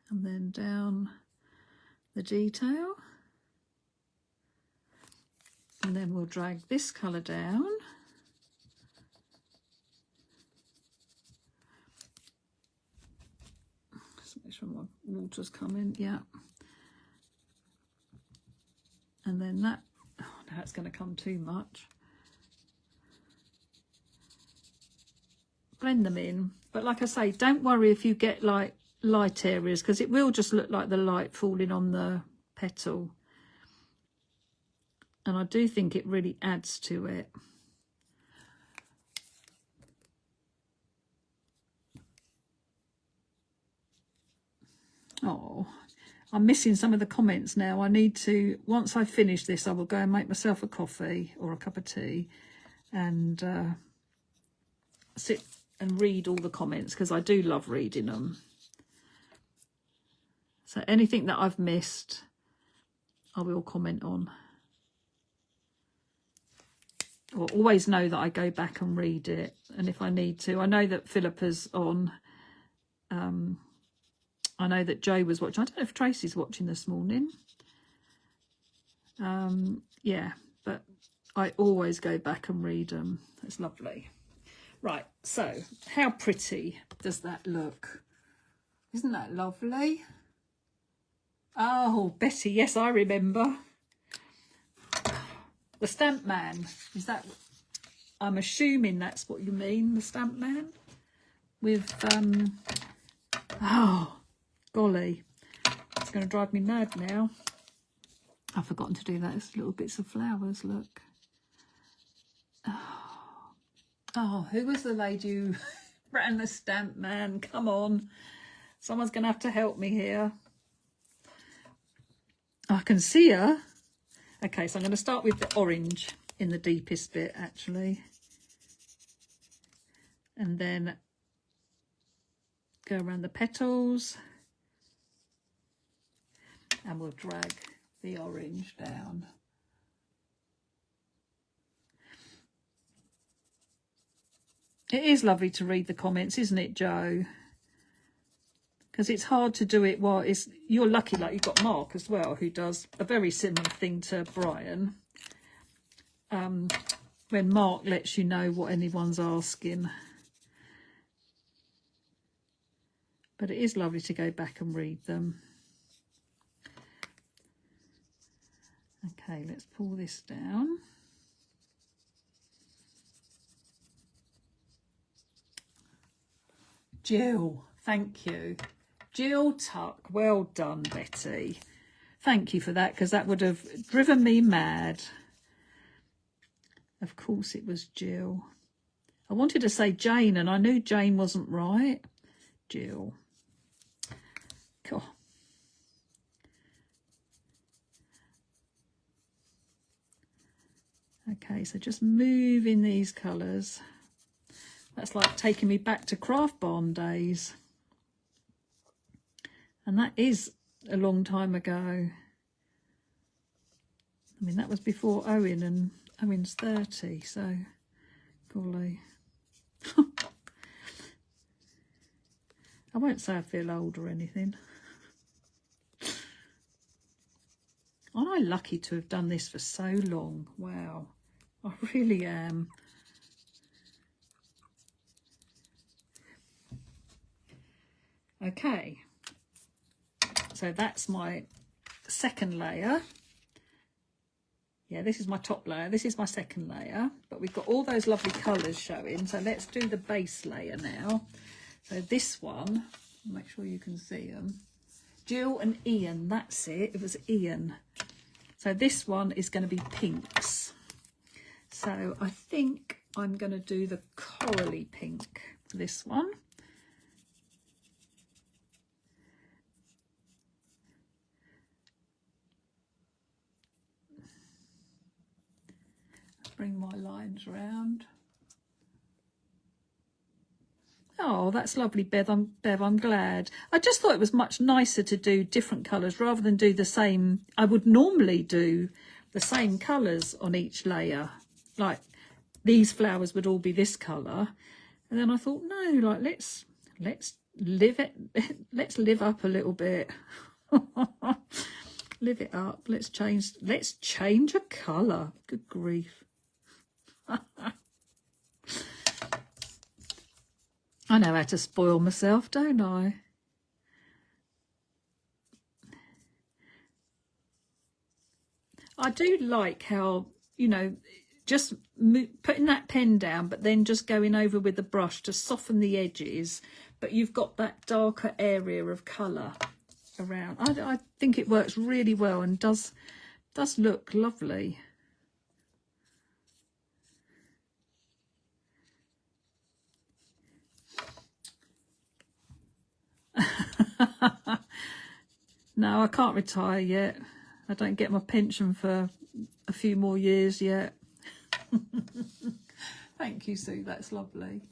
and then down the detail. And then we'll drag this colour down. Just make sure my water's coming, yeah. And then that, oh, now it's going to come too much. Blend them in. But like I say, don't worry if you get like light areas, because it will just look like the light falling on the petal. And I do think it really adds to it. Oh, I'm missing some of the comments now. I need to, once I finish this, I will go and make myself a coffee or a cup of tea and sit and read all the comments, because I do love reading them. So anything that I've missed, I will comment on. Or always know that I go back and read it, and if I need to. I know that Philippa's on. I know that Joe was watching. I don't know if Tracy's watching this morning. Yeah, but I always go back and read them. It's lovely. Right, so how pretty does that look? Isn't that lovely? Oh, Betty, yes, I remember. The Stamp Man, is that, I'm assuming that's what you mean, the Stamp Man? With, oh, golly, it's going to drive me mad now. I've forgotten to do that. It's little bits of flowers, look. Oh, who was the lady who ran the Stamp Man? Come on. Someone's going to have to help me here. I can see her. Okay, so I'm going to start with the orange in the deepest bit, actually. And then go around the petals. And we'll drag the orange down. It is lovely to read the comments, isn't it, Joe? Because it's hard to do it while it's, you're lucky, like you've got Mark as well, who does a very similar thing to Brian. When Mark lets you know what anyone's asking. But it is lovely to go back and read them. Okay, let's pull this down. Jill, thank you. Jill Tuck, well done, Betty. Thank you for that, because that would have driven me mad. Of course it was Jill. I wanted to say Jane, and I knew Jane wasn't right. Jill. Cool. Okay, so just moving these colours. That's like taking me back to Craft Barn days. And that is a long time ago. I mean, that was before Owen, and Owen's 30, so golly. I won't say I feel old or anything. Aren't I lucky to have done this for so long? Wow. I really am. Okay, so that's my second layer. Yeah, this is my top layer, this is my second layer, but we've got all those lovely colours showing, so let's do the base layer now. So this one, make sure you can see them. Jill and Ian, that's it, it was Ian. So this one is going to be pinks. So I think I'm going to do the corally pink for this one. Bring my lines round. Oh, that's lovely, Bev. I'm glad. I just thought it was much nicer to do different colours rather than do the same. I would normally do the same colours on each layer. Like these flowers would all be this colour. And then I thought, no, like let's live it. Let's live up a little bit. Live it up. Let's change a colour. Good grief. I know how to spoil myself, don't I? I do like how, you know, just putting that pen down, but then just going over with the brush to soften the edges, but you've got that darker area of colour around. I think it works really well and does look lovely. No, I can't retire yet. I don't get my pension for a few more years yet. Thank you, Sue. That's lovely.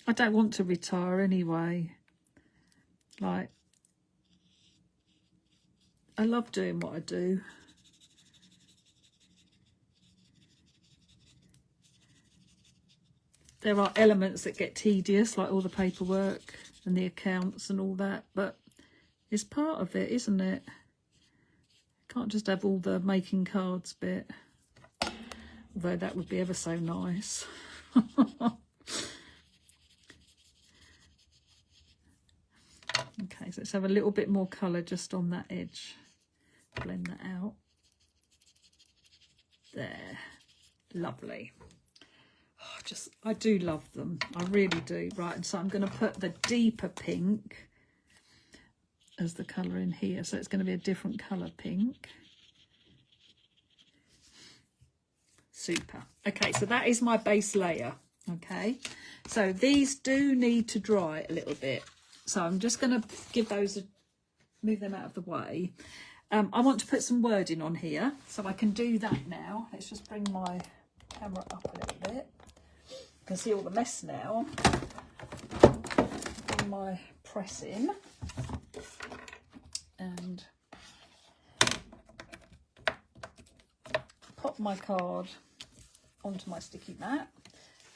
I don't want to retire anyway. Like, I love doing what I do. There are elements that get tedious, like all the paperwork and the accounts and all that, but it's part of it, isn't it? Can't just have all the making cards bit, although that would be ever so nice. Okay, so let's have a little bit more colour just on that edge. Blend that out. There. Lovely. I do love them. I really do. Right, and so I'm going to put the deeper pink as the colour in here. So it's going to be a different colour pink. Super. Okay, so that is my base layer. Okay, so these do need to dry a little bit. So I'm just going to give those move them out of the way. I want to put some wording on here, so I can do that now. Let's just bring my camera up a little bit. You can see all the mess now. Bring my press in and pop my card onto my sticky mat.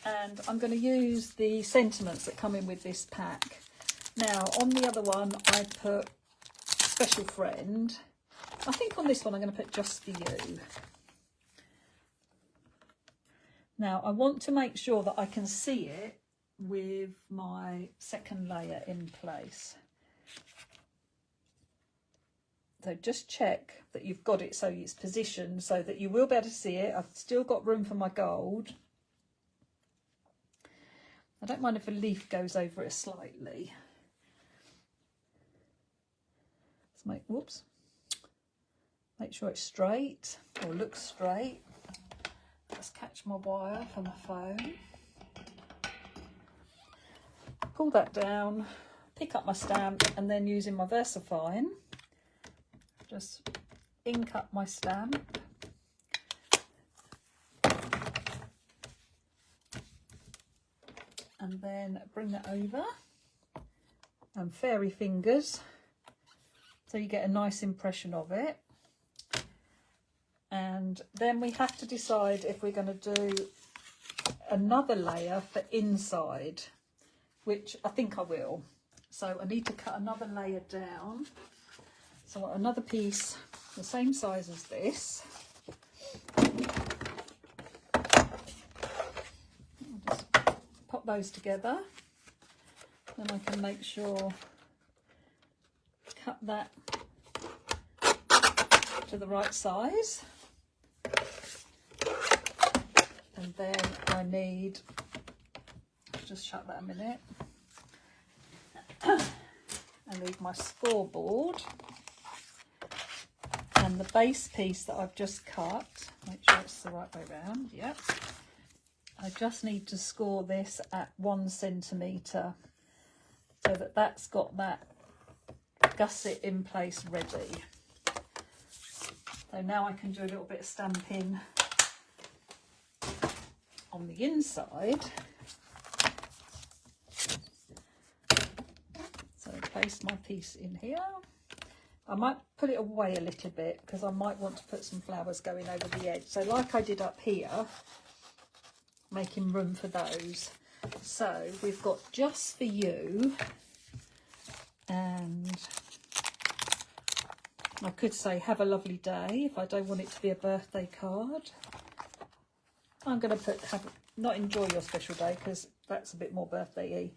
And I'm going to use the sentiments that come in with this pack. Now, on the other one, I put special friend. I think on this one, I'm going to put just for you. Now, I want to make sure that I can see it with my second layer in place. So just check that you've got it so it's positioned so that you will be able to see it. I've still got room for my gold. I don't mind if a leaf goes over it slightly. Let's make sure it's straight or looks straight. Let's catch my wire for my phone. Pull that down, pick up my stamp, and then using my VersaFine, just ink up my stamp. And then bring that over and fairy fingers so you get a nice impression of it. And then we have to decide if we're going to do another layer for inside, which I think I will. So I need to cut another layer down. So I want another piece the same size as this. I'll just pop those together. Then I can make sure, cut that to the right size. And then I need, just shut that a minute. I need my scoreboard and the base piece that I've just cut. Make sure it's the right way around. Yep. I just need to score this at 1 centimetre so that that's got that gusset in place ready. So now I can do a little bit of stamping on the inside. So place my piece in here. I might put it away a little bit because I might want to put some flowers going over the edge. So like I did up here, making room for those. So we've got Just For You, and I could say Have a Lovely Day if I don't want it to be a birthday card. I'm going to put not Enjoy Your Special Day because that's a bit more birthday-y.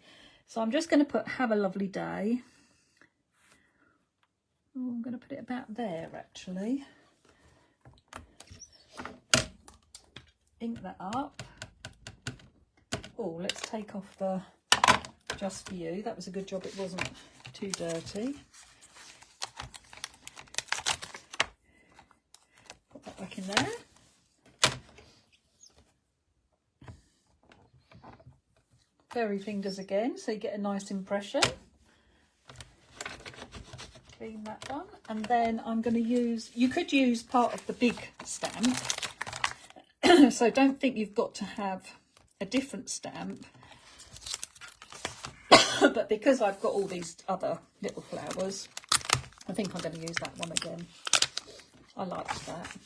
So I'm just going to put Have a Lovely Day. Oh, I'm going to put it about there actually. Ink that up. Oh, let's take off the Just For You. That was a good job it wasn't too dirty. Put that back in there. Fairy fingers again, so you get a nice impression. Clean that one. And then I'm going to use, you could use part of the big stamp. So don't think you've got to have a different stamp. But because I've got all these other little flowers, I think I'm going to use that one again. I liked that.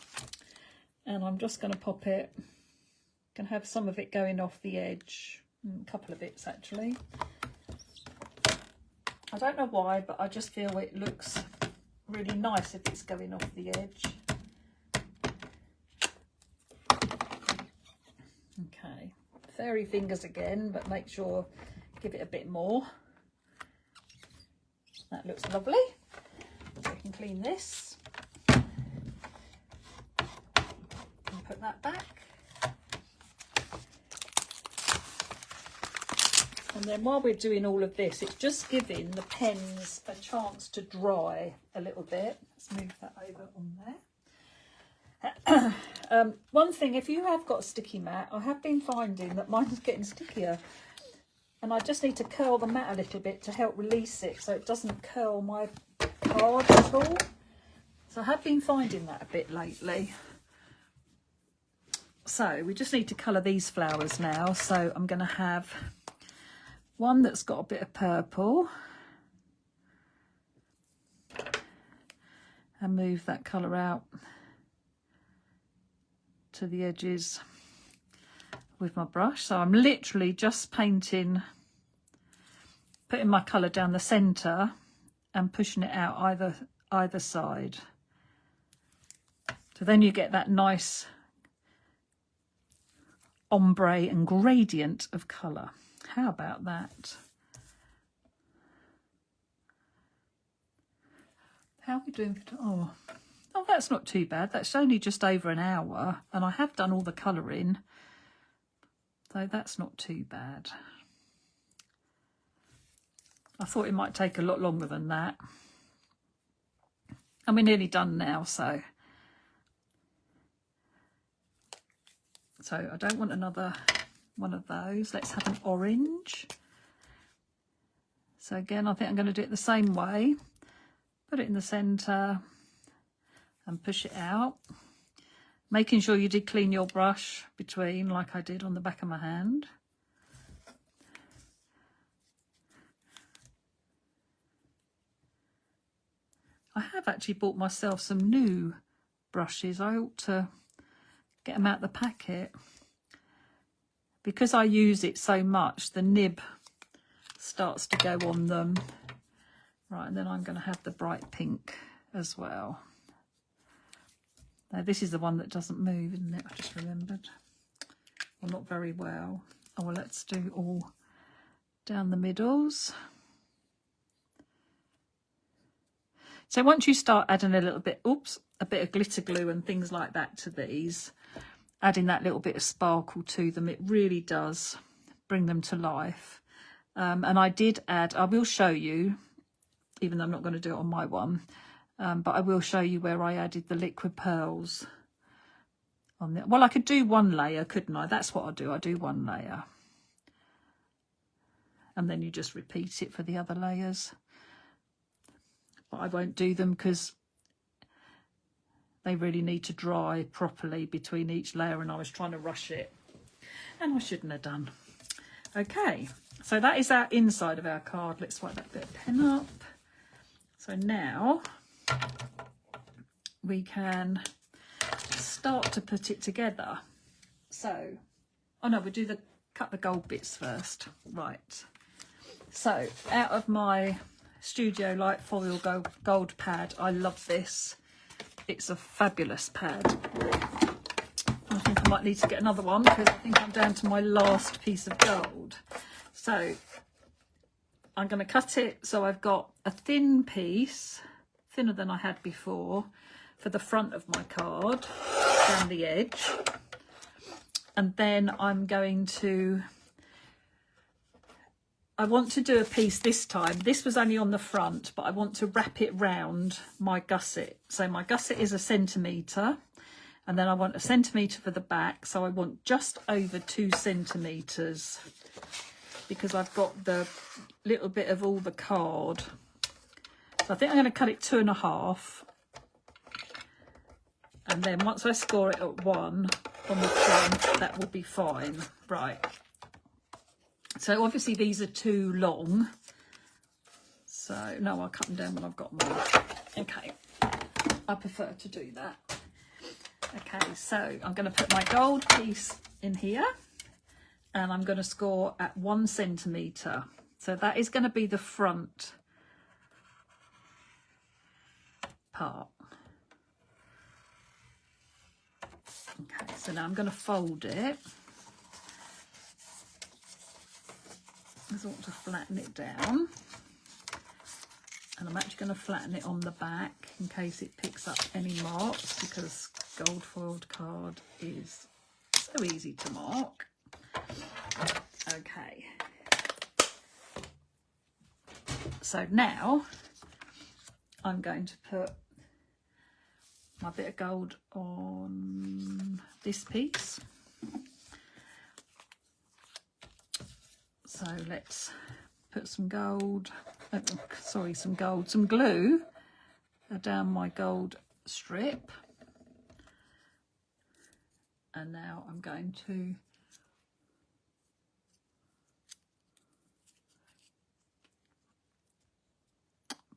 And I'm just going to pop it, going to have some of it going off the edge. A couple of bits actually. I don't know why, but I just feel it looks really nice if it's going off the edge. Okay, fairy fingers again, but make sure, give it a bit more. That looks lovely. So we can clean this and put that back. And then while we're doing all of this, it's just giving the pens a chance to dry a little bit. Let's move that over on there. One thing, if you have got a sticky mat, I have been finding that mine's getting stickier. And I just need to curl the mat a little bit to help release it so it doesn't curl my card at all. So I have been finding that a bit lately. So we just need to colour these flowers now. So I'm going to have one that's got a bit of purple and move that colour out to the edges with my brush. So I'm literally just painting, putting my colour down the centre and pushing it out either side. So then you get that nice ombre and gradient of colour. How about that? How are we doing? Oh, that's not too bad. That's only just over an hour and I have done all the colouring. So that's not too bad. I thought it might take a lot longer than that. And we're nearly done now, so I don't want another one of those. Let's have an orange. So again, I think I'm going to do it the same way. Put it in the centre and push it out. Making sure you did clean your brush between, like I did on the back of my hand. I have actually bought myself some new brushes. I ought to get them out of the packet. Because I use it so much, the nib starts to go on them. Right, and then I'm going to have the bright pink as well. Now this is the one that doesn't move, isn't it? I just remembered. Well, not very well. Oh, well, let's do all down the middles. So once you start adding a little bit, a bit of glitter glue and things like that to these, adding that little bit of sparkle to them, it really does bring them to life. And I did add, I will show you, even though I'm not going to do it on my one, but I will show you where I added the liquid pearls on the, well, I could do one layer, couldn't I? That's what I do. I do one layer. And then you just repeat it for the other layers. But I won't do them because they really need to dry properly between each layer, and I was trying to rush it. And I shouldn't have done. Okay, so that is our inside of our card. Let's wipe that bit of pen up. So now we can start to put it together. So, oh no, we'll do the cut the gold bits first. Right. So out of my Studio Light foil gold pad, I love this. It's a fabulous pad. I think I might need to get another one because I think I'm down to my last piece of gold. So I'm going to cut it so I've got a thin piece, thinner than I had before, for the front of my card, down the edge. And then I'm going to, I want to do a piece this time. This was only on the front, but I want to wrap it round my gusset. So my gusset is 1 centimetre, and then I want 1 centimetre for the back. So I want just over 2 centimetres because I've got the little bit of all the card. So I think I'm going to cut it 2.5. And then once I score it at 1 on the front, that will be fine. Right. So obviously these are too long. So no, I'll cut them down when I've got more. Okay. I prefer to do that. Okay, so I'm going to put my gold piece in here. And I'm going to score at 1 centimetre. So that is going to be the front part. Okay, so now I'm going to fold it. I just want to flatten it down. And I'm actually going to flatten it on the back in case it picks up any marks, because gold foiled card is so easy to mark. Okay. So now I'm going to put my bit of gold on this piece. So let's put some gold, some glue down my gold strip. And now I'm going to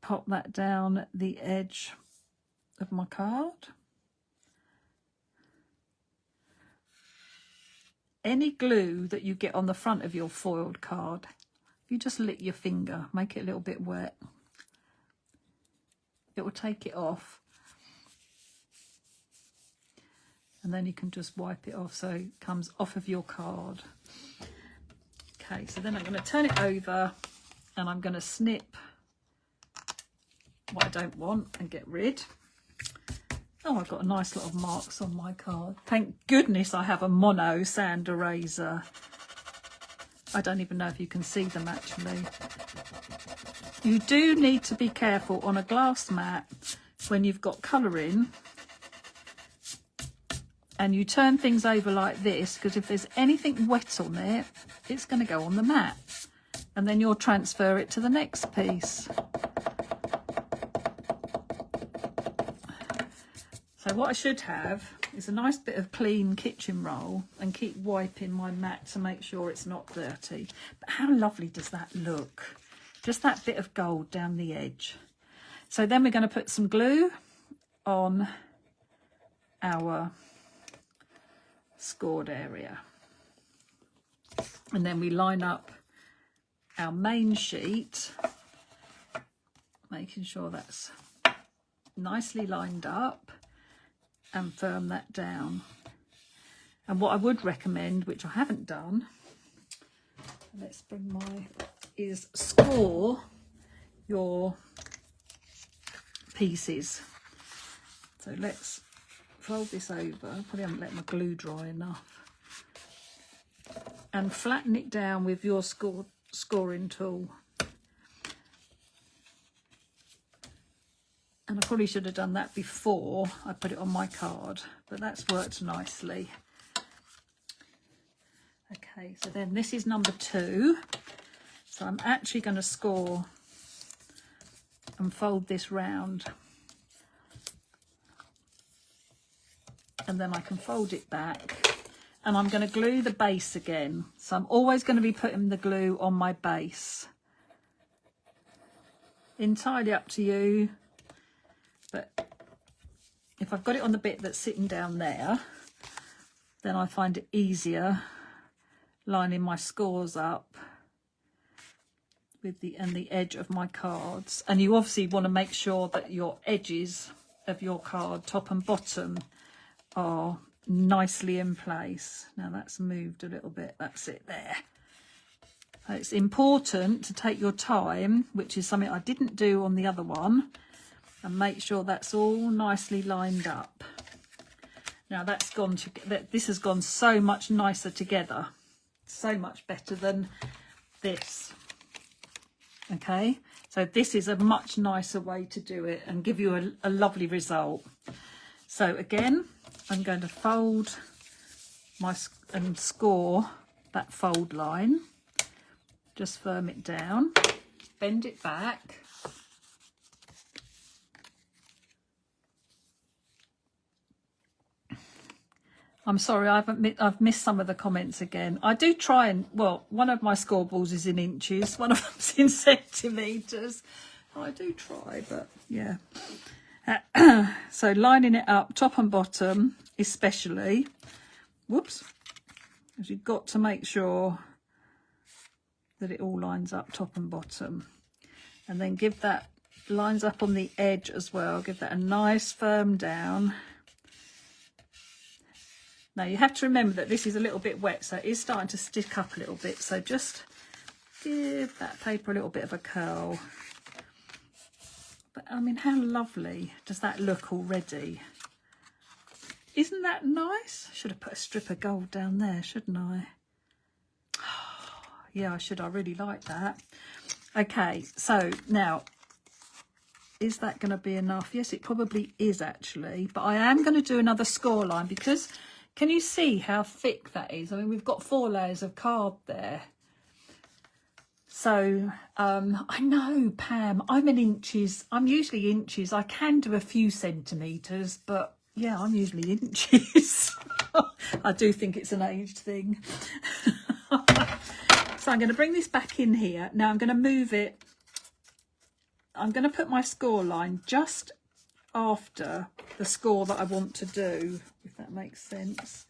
pop that down the edge of my card. Any glue that you get on the front of your foiled card, you just lick your finger, make it a little bit wet. It will take it off. And then you can just wipe it off so it comes off of your card. Okay, so then I'm going to turn it over and I'm going to snip what I don't want and get rid. Oh, I've got a nice lot of marks on my card. Thank goodness I have a mono sand eraser. I don't even know if you can see them actually. You do need to be careful on a glass mat when you've got colour in and you turn things over like this, because if there's anything wet on it, it's going to go on the mat and then you'll transfer it to the next piece. So what I should have is a nice bit of clean kitchen roll and keep wiping my mat to make sure it's not dirty. But how lovely does that look? Just that bit of gold down the edge. So then we're going to put some glue on our scored area. And then we line up our main sheet, making sure that's nicely lined up and firm that down. And what I would recommend, which I haven't done, let's bring is score your pieces. So let's fold this over. Probably haven't let my glue dry enough. And flatten it down with your scoring tool. And I probably should have done that before I put it on my card, but that's worked nicely. Okay, so then this is number 2. So I'm actually going to score and fold this round. And then I can fold it back. And I'm going to glue the base again. So I'm always going to be putting the glue on my base. Entirely up to you. But if I've got it on the bit that's sitting down there, then I find it easier lining my scores up with the edge of my cards. And you obviously want to make sure that your edges of your card, top and bottom, are nicely in place. Now that's moved a little bit, that's it there. So it's important to take your time, which is something I didn't do on the other one, and make sure that's all nicely lined up. Now that's gone to, this has gone so much nicer together, so much better than this. Okay, so this is a much nicer way to do it and give you a lovely result. So again, I'm going to fold and score that fold line. Just firm it down, bend it back. I'm sorry, I've missed some of the comments again. I do try and, well, one of my scoreballs is in inches, one of them's in centimetres. I do try, but yeah. So lining it up, top and bottom, especially. Whoops. Because you've got to make sure that it all lines up, top and bottom. And then give that, lines up on the edge as well. Give that a nice firm down. Now you have to remember that this is a little bit wet, so it is starting to stick up a little bit. So just give that paper a little bit of a curl. But I mean, how lovely does that look already? Isn't that nice? Should have put a strip of gold down there, shouldn't I? Oh, yeah, I should. I really like that. Okay, so now, is that going to be enough? Yes, it probably is actually. But I am going to do another score line because... Can you see how thick that is? I mean, we've got 4 layers of card there. So, I know, Pam, I'm in inches. I'm usually inches. I can do a few centimetres, but yeah, I'm usually inches. I do think it's an age thing. So I'm going to bring this back in here. Now I'm going to move it. I'm going to put my score line just after the score that I want to do, if that makes sense,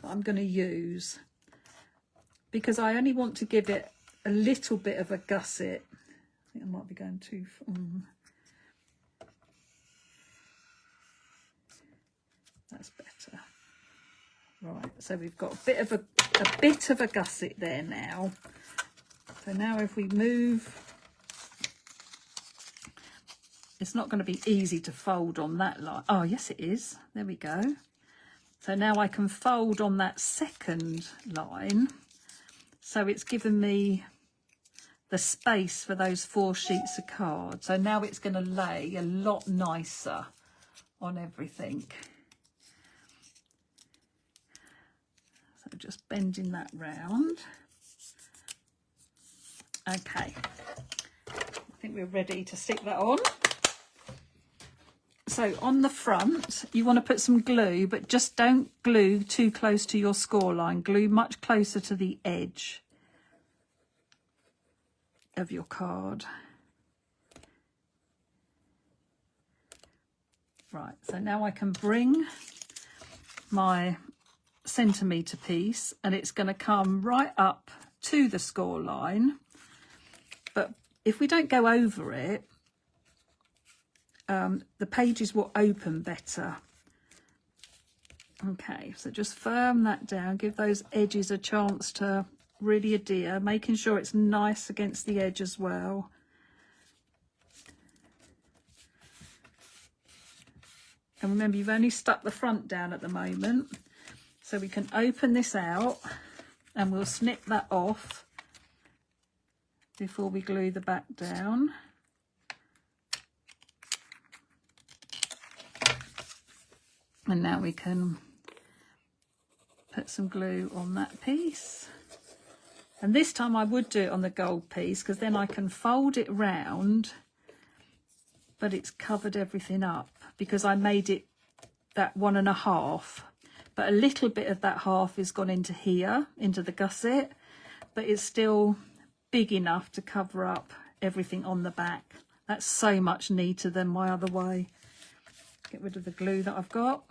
that I'm going to use, because I only want to give it a little bit of a gusset. I think I might be going too far. That's better. Right, so we've got a bit of a gusset there now. So now if we move, it's not going to be easy to fold on that line. Oh, yes, it is. There we go. So now I can fold on that second line. So it's given me the space for those 4 sheets of card. So now it's going to lay a lot nicer on everything. So just bending that round. Okay. I think we're ready to stick that on. So on the front, you want to put some glue, but just don't glue too close to your score line. Glue much closer to the edge of your card. Right, so now I can bring my centimetre piece and it's going to come right up to the score line. But if we don't go over it, the pages will open better. Okay, so just firm that down, give those edges a chance to really adhere, making sure it's nice against the edge as well. And remember, you've only stuck the front down at the moment, so we can open this out and we'll snip that off before we glue the back down. And now we can put some glue on that piece. And this time I would do it on the gold piece, because then I can fold it round, but it's covered everything up because I made it that 1.5, but a little bit of that half is gone into here, into the gusset, but it's still big enough to cover up everything on the back. That's so much neater than my other way. Get rid of the glue that I've got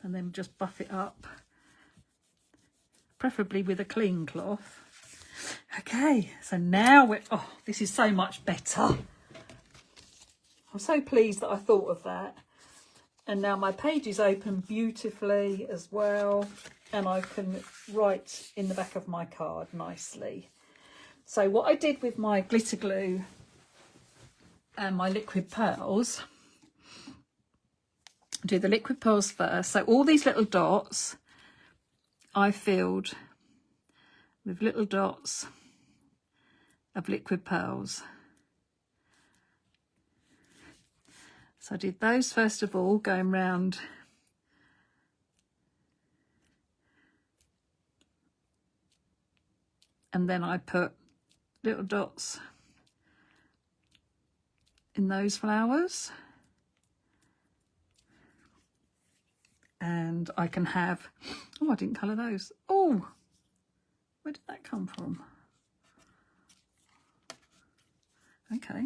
and then just buff it up, preferably with a clean cloth. Okay, so now we're, oh, this is so much better. I'm so pleased that I thought of that. And now my pages open beautifully as well, and I can write in the back of my card nicely. So what I did with my glitter glue and my liquid pearls, do the liquid pearls first. So all these little dots I filled with little dots of liquid pearls. So I did those first of all, going round and then I put little dots in those flowers. And I can have, oh, I didn't colour those. Oh, where did that come from? Okay,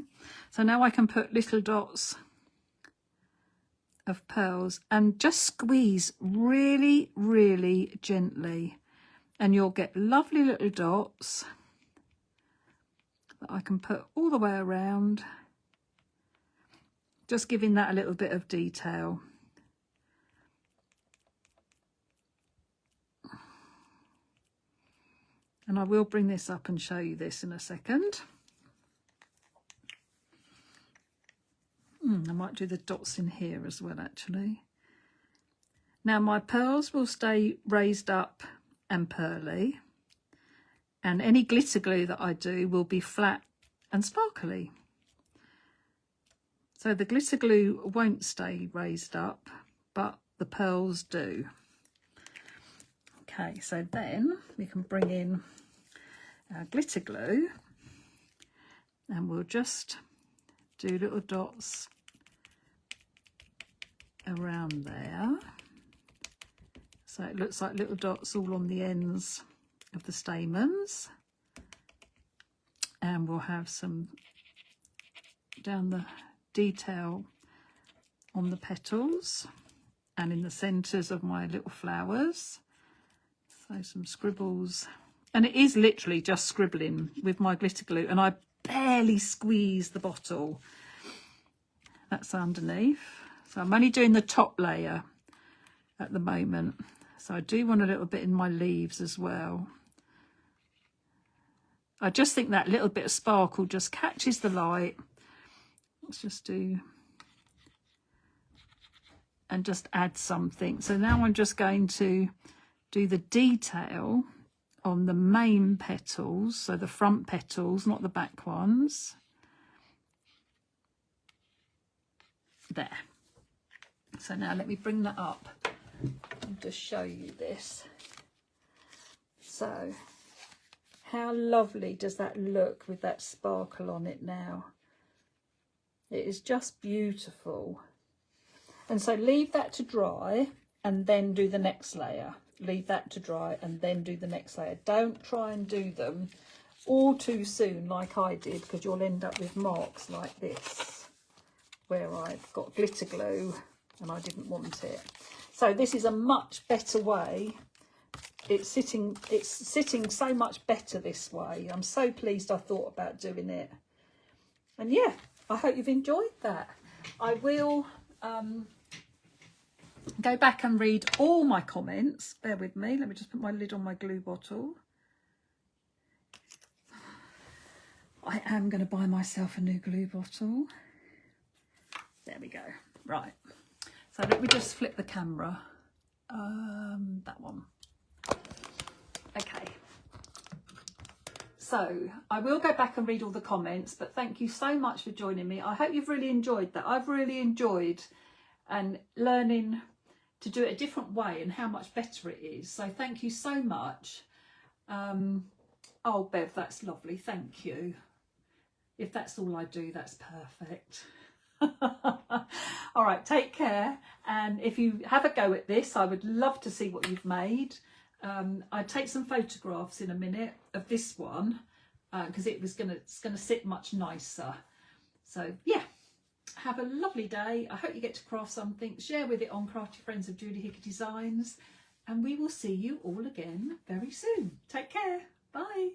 so now I can put little dots of pearls and just squeeze really, really gently. And you'll get lovely little dots that I can put all the way around, just giving that a little bit of detail. And I will bring this up and show you this in a second. I might do the dots in here as well, actually. Now my pearls will stay raised up and pearly, and any glitter glue that I do will be flat and sparkly. So the glitter glue won't stay raised up, but the pearls do. Okay, so then we can bring in our glitter glue and we'll just do little dots around there. So it looks like little dots all on the ends of the stamens. And we'll have some down the detail on the petals and in the centres of my little flowers. So some scribbles, and it is literally just scribbling with my glitter glue, and I barely squeeze the bottle. That's underneath. So I'm only doing the top layer at the moment. So I do want a little bit in my leaves as well. I just think that little bit of sparkle just catches the light. Let's just do, and just add something. So now I'm just going to do the detail on the main petals, so the front petals, not the back ones. There. So now let me bring that up and just show you this. So how lovely does that look with that sparkle on it now? It is just beautiful. And so leave that to dry and then do the next layer. Leave that to dry and then do the next layer. Don't try and do them all too soon like I did, because you'll end up with marks like this where I've got glitter glue and I didn't want it. So this is a much better way. It's sitting so much better this way. I'm so pleased I thought about doing it. And yeah, I hope you've enjoyed that. I will go back and read all my comments. Bear with me. Let me just put my lid on my glue bottle. I am going to buy myself a new glue bottle. There we go. Right. So let me just flip the camera. That one. Okay. So I will go back and read all the comments, but thank you so much for joining me. I hope you've really enjoyed that. I've really enjoyed and learning to do it a different way and how much better it is. So thank you so much. Oh, Bev, that's lovely. Thank you. If that's all I do, that's perfect. All right, take care. And if you have a go at this, I would love to see what you've made. I'll take some photographs in a minute of this one because it's gonna sit much nicer. So yeah, have a lovely day. I hope you get to craft something. Share with it on Crafty Friends of Julie Hickey Designs, and we will see you all again very soon. Take care. Bye.